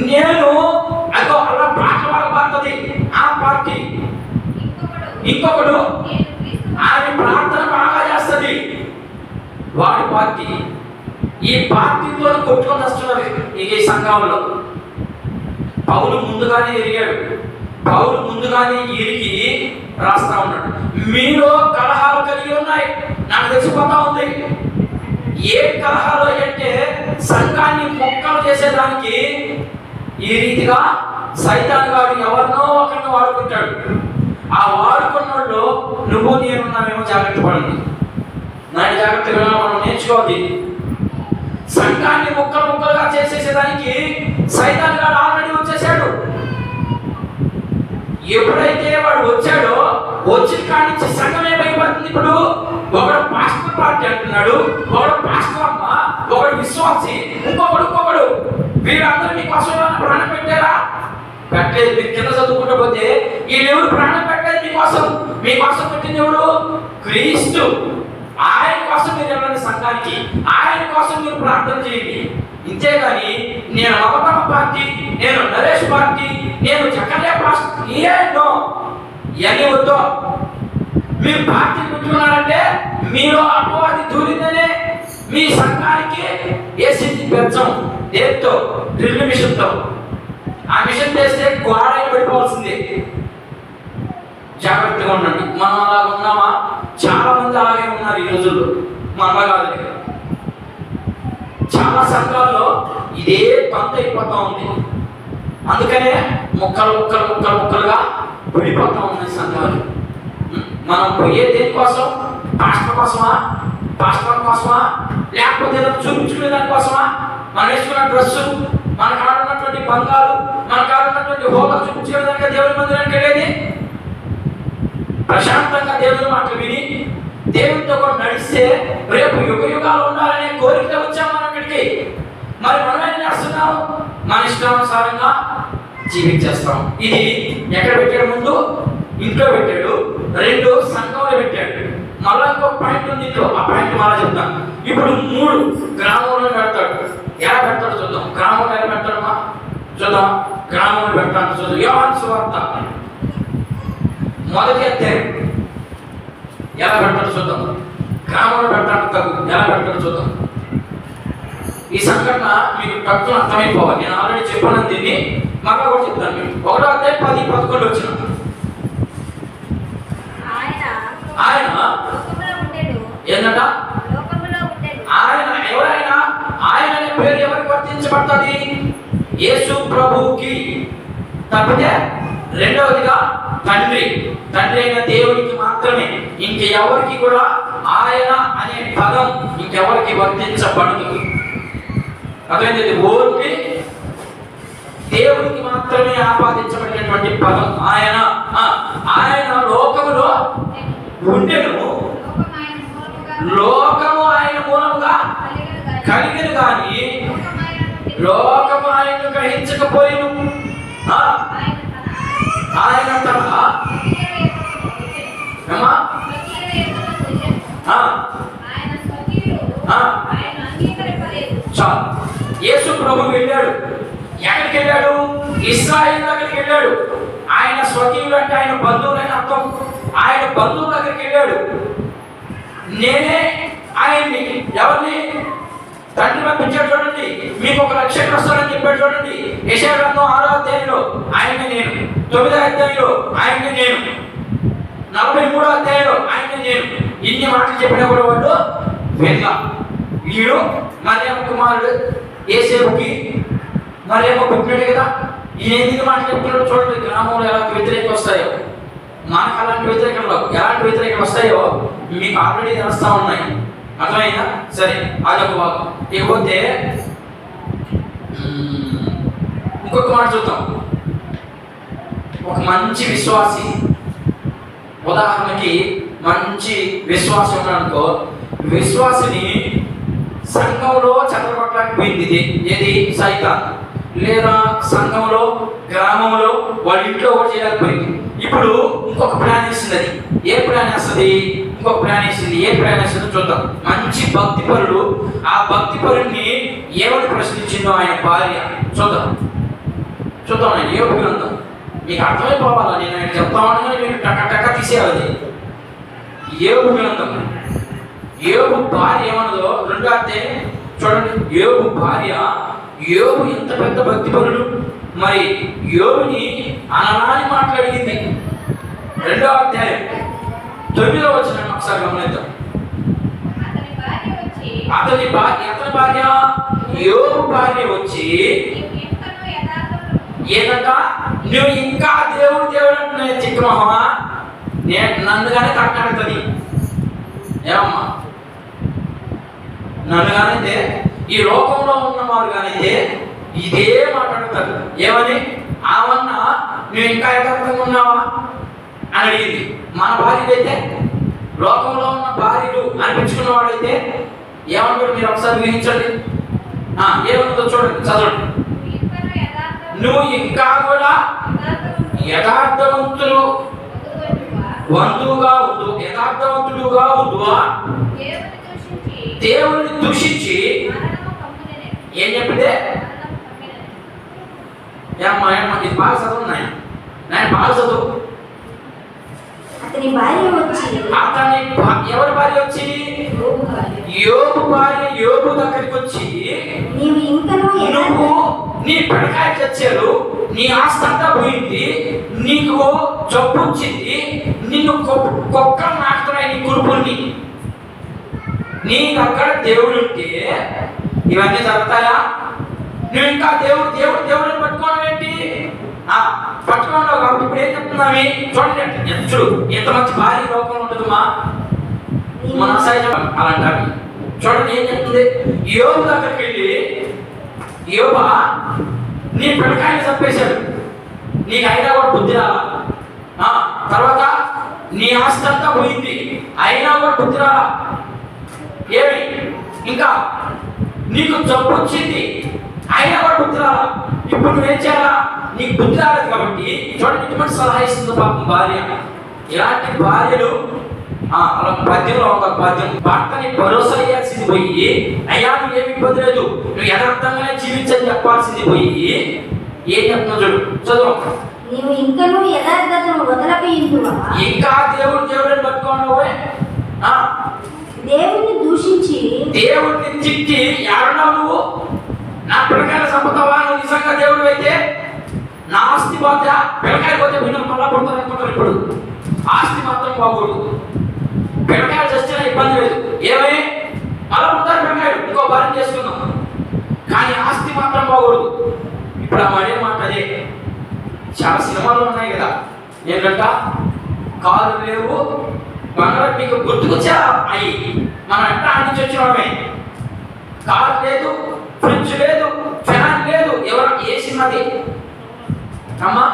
నేను అదో అలా పాటలు బాగా పాడుతుంది ఆ పార్టీ, ఇంకొకడు ఆమె ప్రార్థన బాగా చేస్తుంది వాడి పార్టీ. ఈ పార్టీతో కొట్టుకొని వస్తున్నారు ఈ సంఘంలో. పౌలు ముందుగానే ఎరిగి రాస్తా ఉన్నాడు. మీలో కలహాలు కలిగి ఉన్నాయి, నాకు తెలిసిపోతా ఉంది. ఏ కలహాలు అంటే సంఘాన్ని మొక్కలు చేసేదానికి ఈ రీతిగా సైతాన్ గారు ఎవరినో ఒకరిని వాడుకుంటాడు. ఆ వాడుకున్నోళ్ళు నువ్వు నేనున్నామేమో జాగ్రత్త పడండి. దాని జాగ్రత్తగా మనం నేర్చుకోవాలి. సంఘాన్ని ముక్కలుగా చేసేసేదానికి సైతాన్ గారు ఆల్రెడీ వచ్చేసాడు. ఎప్పుడైతే వాడు వచ్చాడో వచ్చిన కాడి నుంచి సంఘమే భయపడుతుంది. ఇప్పుడు ఒకడు పాస్టర్ పార్టీ అంటున్నాడు, ఒకడు పాస్టర్ అమ్మ, ఒకడు విశ్వాసి, ఇంకొకడు వీళ్ళందరూ మీకోసం ప్రాణం పెట్టారా? పెట్టలేదు. మీరు కింద చదువుకుంటూ పోతే వీళ్ళెవరు ప్రాణం పెట్టలేదు మీకోసం పెట్టింది ఎవరు? క్రీస్తు. ఆయన కోసం మీరు వెళ్ళండి సంఘానికి, ఆయన కోసం మీరు ప్రార్థన చేయండి. ఇంతేగాని నేను నవతమ పార్టీ, నేను నరేష్ పార్టీ, నేను జకర్యా పార్టీ ఏనో ఇవన్నీ వద్దు. మీరు పార్టీ పెట్టుకున్నారంటే మీలో అపవాది దూరిందనే మీ సంఘానికి వేసింది బెచ్చం. దేంతో? డ్రిల్ మిషన్తో. ఆ మిషన్ చేస్తే గోడైన పడిపోవాల్సిందే. జాగ్రత్తగా ఉండండి. మనం అలా ఉన్నామా? చాలా మంది అలాగే ఉన్నారు ఈ రోజుల్లో. మన కాదు, చాలా సంఘాల్లో ఇదే తంత అయిపోతా ఉంది. అందుకనే ముక్కలుగా విడిపోతా ఉన్నాయి సంఘాలు. మనం పోయే దేనికోసం? పాస్టర్ కోసమా లేకపోతే చూపించుకునే దానికోసమా? మనం వేసుకున్న డ్రెస్సు, మన కాడ ఉన్నటువంటి బంగారు, మన కాడ ఉన్నటువంటి హోదా చూపించుకోవడానికి దేవుని మందిరానికి వెళ్ళేది. ప్రశాంతంగా దేవుని మాటలు విని దేవునితో కూడా నడిస్తే రేపు యుగాలు ఉండాలనే కోరిక వచ్చాం మనం ఇక్కడికి. మరి మనం ఏం చేస్తున్నాం? మన ఇష్టానుసారంగా జీవించేస్తాం. ఇది ఎక్కడ పెట్టాడు? ముందు ఇంట్లో పెట్టాడు. రెండు సంఘంలో పెట్టాడు. మళ్ళా ఇంకొక పాయింట్ ఉంది ఇంట్లో, ఆ పాయింట్ మళ్ళా చెప్తాను. ఇప్పుడు 3 గ్రామంలో పెడతాడు. ఎలా పెడతాడు చూద్దాం. గ్రామంలో ఎలా పెడతాడమ్మా చూద్దాం. గ్రామంలో పెడతాడు చూద్దాం. యోహాను సువార్త 1వ అధ్యాయం ఎలా పెడతాడు చూద్దాం. గ్రామంలో పెడతాడు తగ్గు ఎలా పెడతాడు చూద్దాం. ఈ సంఘటన మీకు తక్కువ అర్థమైపోవాలి. నేను ఆల్రెడీ చెప్పాను దీన్ని, మళ్ళా కూడా చెప్తాను. మీకు 1వ అధ్యాయం 10, 11 వచ్చిన ఆయన ఏంటంట ఆయన ఎవరైనా ఆయన అనే పేరు ఎవరికి వర్తించబడుతుంది? యేసు ప్రభువుకి తప్పితే రెండవదిగా తండ్రి అయిన దేవునికి మాత్రమే. ఇంకెవరికి కూడా ఆయన అనే పదం ఇంకెవరికి వర్తించబడదు. అదేంటి? ఓన్లీ దేవునికి మాత్రమే ఆపాదించబడినటువంటి పదం ఆయన. ఆయన లోకములో ఉండెను, లోకము ఆయన మూలముగా కలిగను గాని లోకము ఆయనను గ్రహించకపోయిను. ఆయన తన చాలు. యేసు ప్రభు వెళ్ళాడు. ఎక్కడికి వెళ్ళాడు? ఇశ్రాయేలు దగ్గరికి వెళ్ళాడు. ఆయన స్వకీయులు అంటే ఆయన బంధువులని అర్థం. ఆయన బంధువుల దగ్గరికి వెళ్ళాడు. నేనే ఆయన్ని ఎవరిని తండ్రి పంపించాడు చూడండి. మీకు ఒక రక్షకుడు వస్తాడని చెప్పాడు చూడండి. యెషయా గ్రంథం 6వ అధ్యాయంలో ఆయన నేను, 9వ అధ్యాయంలో ఆయన నేను, 43వ అధ్యాయంలో ఆయన నేను. ఇన్ని మాటలు చెప్పినా కూడా వాడు వెళ్ళా. వీడు మరియమ్మ కుమారుడు యేసేపుకి మరియమ్మ పుట్టినాడు కదా. ఈ ఎన్ని మాటలు చెప్తున్నాడు చూడండి. గ్రామంలో ఎలాంటి వ్యతిరేకం వస్తాయో, మనకు అలాంటి వ్యతిరేకలు ఎలాంటి వ్యతిరేకలు వస్తాయో మీకు ఆల్రెడీ తెలుస్తా ఉన్నాయి. అర్థమైందా? సరే, అదొక భాగం. ఇకపోతే ఇంకొక మాట చూద్దాం. ఒక మంచి విశ్వాసి, ఉదాహరణకి మంచి విశ్వాసం ఉన్నాడనుకో, విశ్వాసిని సంఘంలో చెదరగొట్టడానికి పోయింది ఏది? సైతాన్. లేదా సంఘంలో, గ్రామంలో, వాళ్ళ ఇంట్లో కూడా చేయలేకపోయింది. ఇప్పుడు ఇంకొక ప్లాన్ వేసింది. అది ఏ ప్లాన్ వేస్తుంది? ఇంకొక ప్లాన్ వేసింది. ఏ ప్లాన్ వేస్తుందో చూద్దాం. మంచి భక్తిపరుడు, ఆ భక్తిపరుడిని ఏమని ప్రశ్నించిందో ఆయన భార్య. చూద్దాం. ఆయన యోబు గ్రంథం మీకు అర్థమైపోవాలా. నేను ఆయన చెప్తామని మీకు టక్క తీసేయాలి. యోబు గ్రంథం, యోబు భార్య ఏమన్నదో 2వ అధ్యాయం చూడండి. యోబు భార్య, యోబు ఎంత పెద్ద భక్తిపరుడు, మరి యోబుని అననాని మాట్లాడింది. 2వ అధ్యాయం 9వ వచనం ఒకసారి గమనిద్దాం. అతని భార్య యోబు భార్య వచ్చి ఏంటంట? నువ్వు ఇంకా దేవుడు అంటున్నా చిక్కమహమా, నేను నన్ను కానీ కట్టాడుతుంది. ఏమమ్మా? నన్ను కానైతే, ఈ లోకంలో ఉన్నవారు కానైతే ఇదే మాట్లాడతారు. ఏమని? ఆవన్న నువ్వు ఇంకా యథార్థంగా ఉన్నావా అని అడిగింది. మన భార్యలైతే, లోకంలో ఉన్న భార్యలు అనిపించుకున్న వాడైతే ఏమంటారు? మీరు ఒకసారి ఊహించండి. ఏమవుతుందో చూడండి, చదవండి. నువ్వు ఇంకా కూడా యథార్థవంతుడుగా ఉండువా? దేవుని దూషించి ఏం చెప్పితే? ఇది బాగా చదువు నేను బాగా చదువు. అతని భార్య ఎవరి భార్య వచ్చి? యోబు భార్య యోబు దగ్గరికి వచ్చి, నువ్వు నీ పిడకాయ చచ్చారు, నీ ఆస్తి అంతా పోయింది, నీకు జబ్బు వచ్చింది, నిన్ను కుక్కలు నాకుతున్నాయి నీ కురుపుల్ని, నీ దగ్గర దేవుడు ఉంటే ఇవన్నీ జరుగుతాయా? నువ్వు ఇంకా దేవుడిని పట్టుకోవడం ఏంటి? పట్టుకోవడం కాబట్టి ఇప్పుడు ఏం చెప్తున్నావి చూడండి. చూడు, ఎంత మంచి భారీ లోకంలో ఉంటుందమ్మా మన సైజం అలాంటి. చూడండి ఏం చెప్తుంది. యోబు దగ్గరికి వెళ్ళి, యోబా నీ పిల్లకాయని చంపేశాడు, నీకు అయినా కూడా బుద్ధి రాలా. తర్వాత నీ ఆస్తి అంతా పోయింది, అయినా కూడా బుద్ధి రాలా. ఏమి ఇంకా నీకు జబ్బు వచ్చింది, అయినా కూడా బుద్ధి రాలా. ఇప్పుడు నువ్వేం చేయాలా? నీకు బుద్ధి రాలేదు కాబట్టి చూడండి ఇటువంటి సలహా ఇస్తుంది పాపం భార్య. ఇలాంటి భార్యలు అలా పద్యంలో ఒక పద్యం, భర్తని భరోసా ఇవ్వాల్సింది పోయి అయ్యా నువ్వు ఏమి ఇబ్బంది లేదు, నువ్వు యథార్థంగానే జీవించని చెప్పాల్సింది పోయి ఏం చెప్తున్నావు చూడు, చదువు. నీవు ఇంకనూ యథార్థతను వదలకయిందువా? ఇంకా దేవుడిని పట్టుకోండి. దేవుణ్ణి దూషించి దేవుడిని తిట్టి ఎవరన్నావు నువ్వు? నా పిల్లకాయల సంపదవా? నువ్వు నిజంగా దేవుడు అయితే నా ఆస్తి పోతే పిల్లకాయ పోతే భిన్నం మళ్ళా పడుతుంది అనుకుంటారు. ఇప్పుడు ఆస్తి మాత్రం బాగోడు, పిల్లకాయలు చచ్చినా ఇబ్బంది లేదు, ఏమై మళ్ళా పుడతారు పిల్లకాయలు, ఇంకో భార్య చేసుకుందాం, కానీ ఆస్తి మాత్రం బాగోడు. ఇప్పుడు ఆ మడే మాట అదే. చాలా సినిమాలు ఉన్నాయి కదా, ఏంటంట కాలు లేవు బంగారం మీకు గుర్తుకొచ్చా అయ్యి మనం ఎట్లా ఆడించి వచ్చినమే, కారు లేదు, ఫ్రిడ్జ్ లేదు, ఫ్యాన్ లేదు, ఎవరు ఏ సినిమాది అమ్మా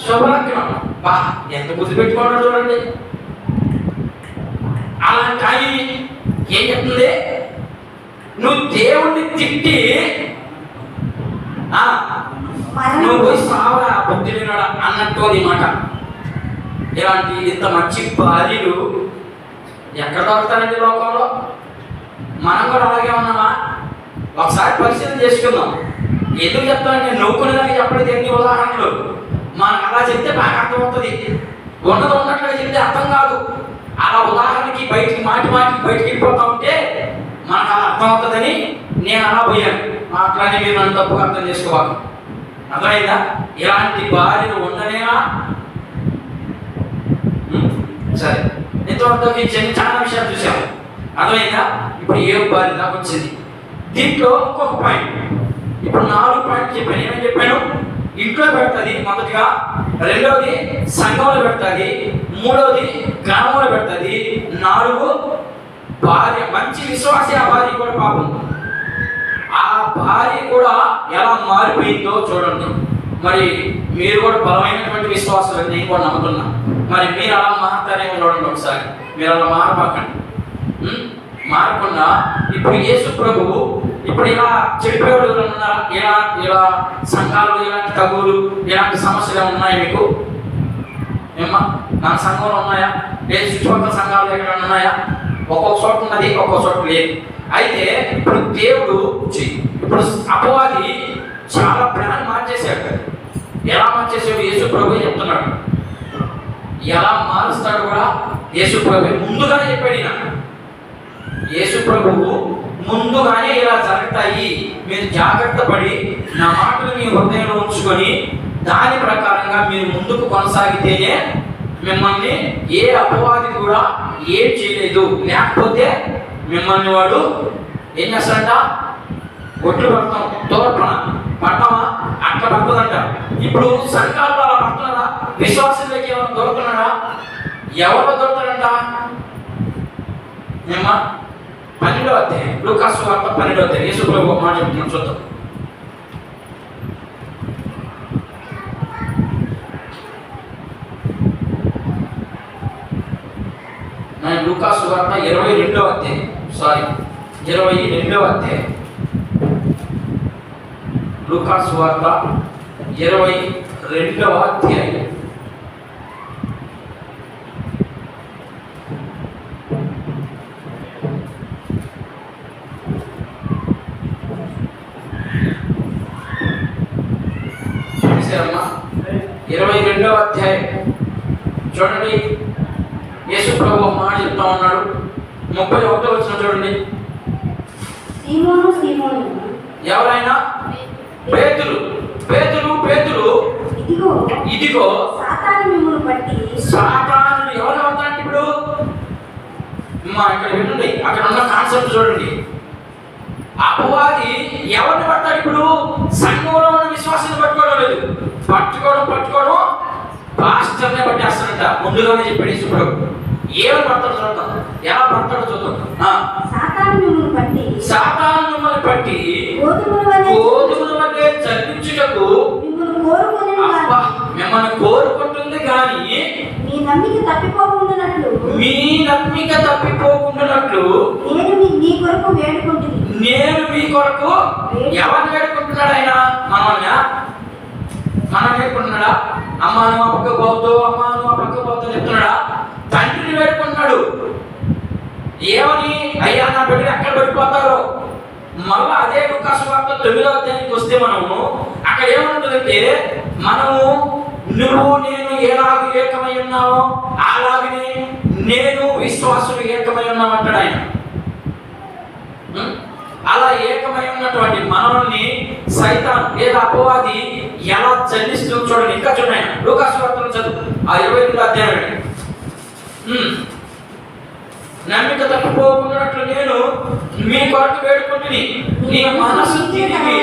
శుభలగ్నం, బా ఎంత గుర్తు పెట్టుకున్నాడు చూడండి. అలాంటి అవి ఏం చెప్తుంది, నువ్వు దేవుణ్ణి తిట్టి నువ్వు పోయి సావరా బుద్ధినాడా అన్నట్టు నీ మాట. ఇలాంటి ఇంత మంచి భార్యలు ఎక్కడ దొరుకుతారండి లోకంలో? మనం కూడా అలాగే ఉన్నామా? ఒకసారి పరిశీలన చేసుకుందాం. ఎందుకు చెప్తాను నేను నవ్వుకునేదానికి చెప్పలేదు ఎన్ని ఉదాహరణలు. మనకు అలా చెప్తే బాగా అర్థమవుతుంది, ఉన్నది ఉన్నట్లుగా చెప్తే అర్థం కాదు. అలా ఉదాహరణకి బయటికి మాటికి బయటికి వెళ్ళిపోతా ఉంటే మనకు అలా అర్థమవుతుందని నేను అలా పోయాను. అట్లానే మీరు నన్ను తప్పుగా అర్థం చేసుకోవాలి, అర్థమైందా? ఇలాంటి భార్యలు ఉండనేనా? సరే, ఇంతవరకు చాలా విషయాలు చూసాము, అర్థమైందా? ఇప్పుడు ఏ భార్య దాకా వచ్చింది. దీంట్లో ఇంకొక పాయింట్, ఇప్పుడు 4 పాయింట్లు చెప్పాను. ఏమని చెప్పాను? ఇంట్లో పెడుతుంది మొదటిగా, రెండవది సంఘంలో పెడుతుంది, మూడవది గ్రామంలో పెడుతుంది, 4 భార్య మంచి విశ్వాసి. ఆ భార్య కూడా పాపం, ఆ భార్య కూడా ఎలా మారిపోయిందో చూడండి. మరి మీరు కూడా బలమైనటువంటి విశ్వాసాలు నేను కూడా నమ్ముతున్నా. మరి మీరు అలా మారుతారేమో చూడండి ఒకసారి. మీరు అలా మారపాకండి, మారకుండా ఇప్పుడు యేసు ప్రభువు ఇప్పుడు ఇలా చెప్పేవాడు ఉన్నారా? ఇలా సంఘాలు ఇలాంటి తగులు ఇలాంటి సమస్యలు ఉన్నాయి మీకు? ఏమ్మా మన సంఘంలో ఉన్నాయా? లేదు చుట్టుపక్కల సంఘాలు ఎక్కడ ఉన్నాయా? ఒక్కొక్క చోట ఉన్నది, ఒక్కొక్క చోట లేదు. అయితే ఇప్పుడు దేవుడు ఇప్పుడు అపవాది చాలా ప్లాన్ మార్చేశాడు. ఎలా మార్చేసాడు యేసు ప్రభు చెప్తున్నాడు. ఎలా మారుస్తాడు కూడా యేసు ప్రభు ముందుగానే చెప్పాడు. యేసు ప్రభువు ముందుగానే ఇలా జరుగుతాయి, మీరు జాగ్రత్త పడి నా మాటలు మీ హృదయంలో ఉంచుకొని దాని ప్రకారంగా మీరు ముందుకు కొనసాగితేనే మిమ్మల్ని ఏ అపవాది కూడా ఏం చేయలేదు. లేకపోతే మిమ్మల్ని వాడు ఏం చేస్తాడంట? ఒట్లు పడతాం, పడతామా? అట్లా పడుతుందంట. ఇప్పుడు సంఘాల్లో అలా పడుతున్నారా? విశ్వాసంలోకి ఏమైనా దొరుకుతున్నాడా? ఎవరు దొరుకుతాడంట? ఏమ్మా 12వ అధ్యాయం, లూకాసు వార్త 12వ అధ్యాయం, యేసు ప్రభు ఒక మాట చెప్తున్నాడు, చూద్దాం. లూకాసు వార్త 22వ అధ్యాయం, 22వ అధ్యాయం, లూకాసు వార్త 22వ అధ్యాయం. చూసారమ్మా 22వ అధ్యాయం చూడండి. యేసు ప్రభు మాట చెప్తా ఉన్నాడు. 31వ వచనం చూడండి. సీమోను సీమోను, ఎవరైనా పేతురు ఇదిగో సాతాను మిమ్మును పట్టి. సాతాను ఎవరు అవుతారంటే ఇప్పుడు ఇక్కడ వినండి, అక్కడ ఉన్న కాన్సెప్ట్ చూడండి. అపవాది ఎవరిని పడతాడు? ఇప్పుడు సంఘంలో ఉన్న విశ్వాసాన్ని పట్టుకోవడం లేదు, పట్టుకోవడం పాస్టర్నే పట్టేస్తాడంట. ముందుగానే చెప్పాడు యేసు ప్రభు. ఏమని పడతాడు చూద్దాం, ఎలా పడతాడో చూద్దాం. సాతాను మిమ్మల్ని పట్టి గోధుమల వలె చల్లించుటకు మిమ్మల్ని కోరుకుంటుంది, కానీ మీ నమ్మిక తప్పిపోకుండానట్లు నేను మీ కొరకు ఎవరిని వేడుకుంటున్నాడు? ఆయన మనం వేడుకుంటున్నాడా? అమ్మా నువ్వు ఆ పక్క పోతావు చెప్తున్నాడా? ఏమని, అయ్యా నా బిడ్డలు ఎక్కడ పడిపోతారో. మళ్ళా అదే లూకా సువార్త 9వ అధ్యాయానికి వస్తే మనము అక్కడ ఏమంటుందంటే, మనము నువ్వు నేను ఎలాగ ఏకమై ఉన్నావో అలాగనే నేను విశ్వాసులు ఏకమై ఉన్నామంటాడు ఆయన. అలా ఏకమై ఉన్నటువంటి మనల్ని సైతాన్ లేదా అపవాది ఎలా చల్లిస్తూ చూడండి. ఇంకా చూడండి, లూకా సువార్తలో చదువు ఆ 22వ అధ్యాయం. నమ్మిక తప్పిపోకున్నట్లు నేను మీ కొరకు వేడుకుంటుని నీ మనసు తిరిగి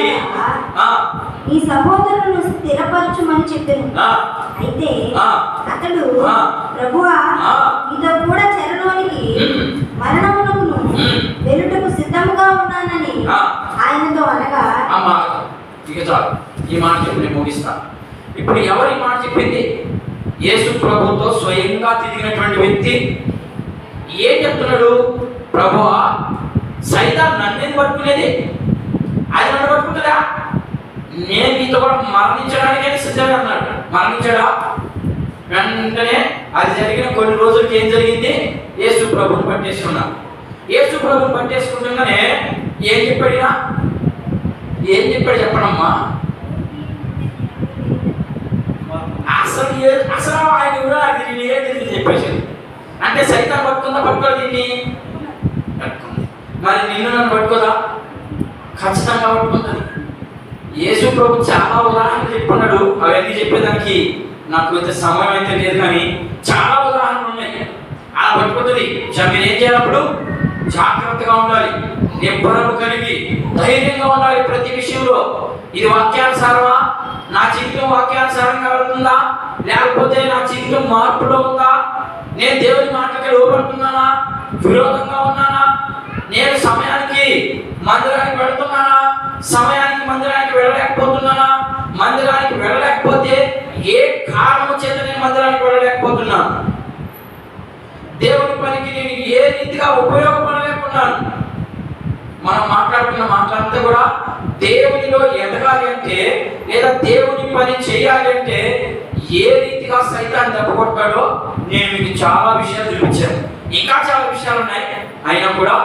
ఈ సహోదరులను స్థిరపరచుమని చెప్పాను. అయితే అతడు ప్రభువా మీతో కూడా చెరలోనికి మరణమునకును వెలుటకు సిద్ధముగా ఉన్నానని ఆయనతో అనగా, ఇక చాలు, ఈ మాట చెప్పి నేను ముగిస్తాను. ఇప్పుడు ఎవరు ఈ మాట చెప్పింది? యేసు ప్రభుతో స్వయంగా తిరిగినటువంటి వ్యక్తి ఏం చెప్తున్నాడు? ప్రభువా సైతాన్ నన్ను పట్టుకునేది, అది నన్ను పట్టుకుంటుందా? నేను మీతో కూడా మరణించడానికే సిద్ధంగా అన్నాడు. మరణించాడా? వెంటనే అది జరిగిన కొన్ని రోజులకి ఏం జరిగింది? యేసు ప్రభుని పట్టేసుకున్నాడు. యేసు ప్రభుని పట్టేసుకుంటుండగానే ఏం చెప్పాడినా? ఏం చెప్పాడు చెప్పడమ్మా? అసలు ఆయన కూడా అది నేను చెప్పేసి, అంటే సైతాన్ పట్టుకుందా పట్టుకోదు దీన్ని? పట్టుకుంది. మరి నిన్ను నన్ను పట్టుకోదా? ఖచ్చితంగా పట్టుకుంటుంది. యేసు ప్రభు చాలా ఉదాహరణలు చెప్పున్నాడు. అవన్నీ చెప్పేదానికి నాకు అయితే సమయం అయితే లేదు, కానీ చాలా ఉదాహరణలు ఉన్నాయి. అలా పట్టుకుంటుంది. మీరు ఏం చేయాలప్పుడు? జాగ్రత్తగా ఉండాలి, నిబ్బరము కలిగి ధైర్యంగా ఉండాలి ప్రతి విషయంలో. ఇది వాక్యానుసారమా? నా జీవితం వాక్యానుసారంగా వెళ్తుందా? లేకపోతే నా జీవితం మార్పులో ఉందా? నేను దేవుని మాటకి లోపడుతున్నానా? విరోధంగా ఉన్నానా? నేను సమయానికి మందిరానికి వెళుతున్నానా? సమయానికి మందిరానికి వెళ్ళలేకపోతున్నానా? మందిరానికి వెళ్ళలేకపోతే ఏ కారణం చేత నేను మందిరానికి వెళ్ళలేకపోతున్నాను? దేవుని పనికి నేను ఏ రీతిగా ఉపయోగపడలేకున్నాను? మనం మాట్లాడుతున్న మాటలంతా కూడా దేవునిలో ఎదగాలి అంటే, లేదా దేవుని పని చేయాలి అంటే ఏ రీతిగా సైతాన్ని దెబ్బకొట్టాడో నేను మీకు చాలా విషయాలు చూపించాను. ఇంకా చాలా విషయాలు ఉన్నాయి. అయినా కూడా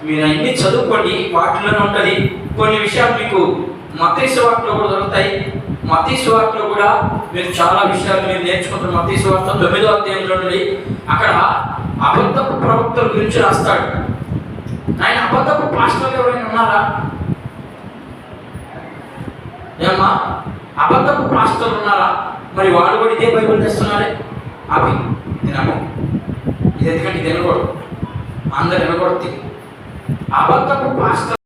మీరు అన్ని చదువుకోండి, వాటిలోనే ఉంటుంది. కొన్ని విషయాలు మీకు మత్తయి సువార్తలో కూడా దొరుకుతాయి. మత్తయి సువార్తలో కూడా మీరు చాలా విషయాలు మీరు నేర్చుకుంటారు. మత్తయి సువార్త 9వ అధ్యాయంలో నుండి అక్కడ అబద్ధపు ప్రవక్తల గురించి రాస్తాడు. ఆయన అబద్ధపు పాస్టర్లు ఎవరైనా ఉన్నారా? ఏమ్మా, అబద్ధపు పాస్టర్లు ఉన్నారా? మరి వాళ్ళు కూడా ఇదే బైబిల్ తెస్తున్నారే. అవి తినము, ఇది ఎందుకంటే ఇది వినకూడదు, అందరు వినకూడదు. అబద్ధపు పాస్టర్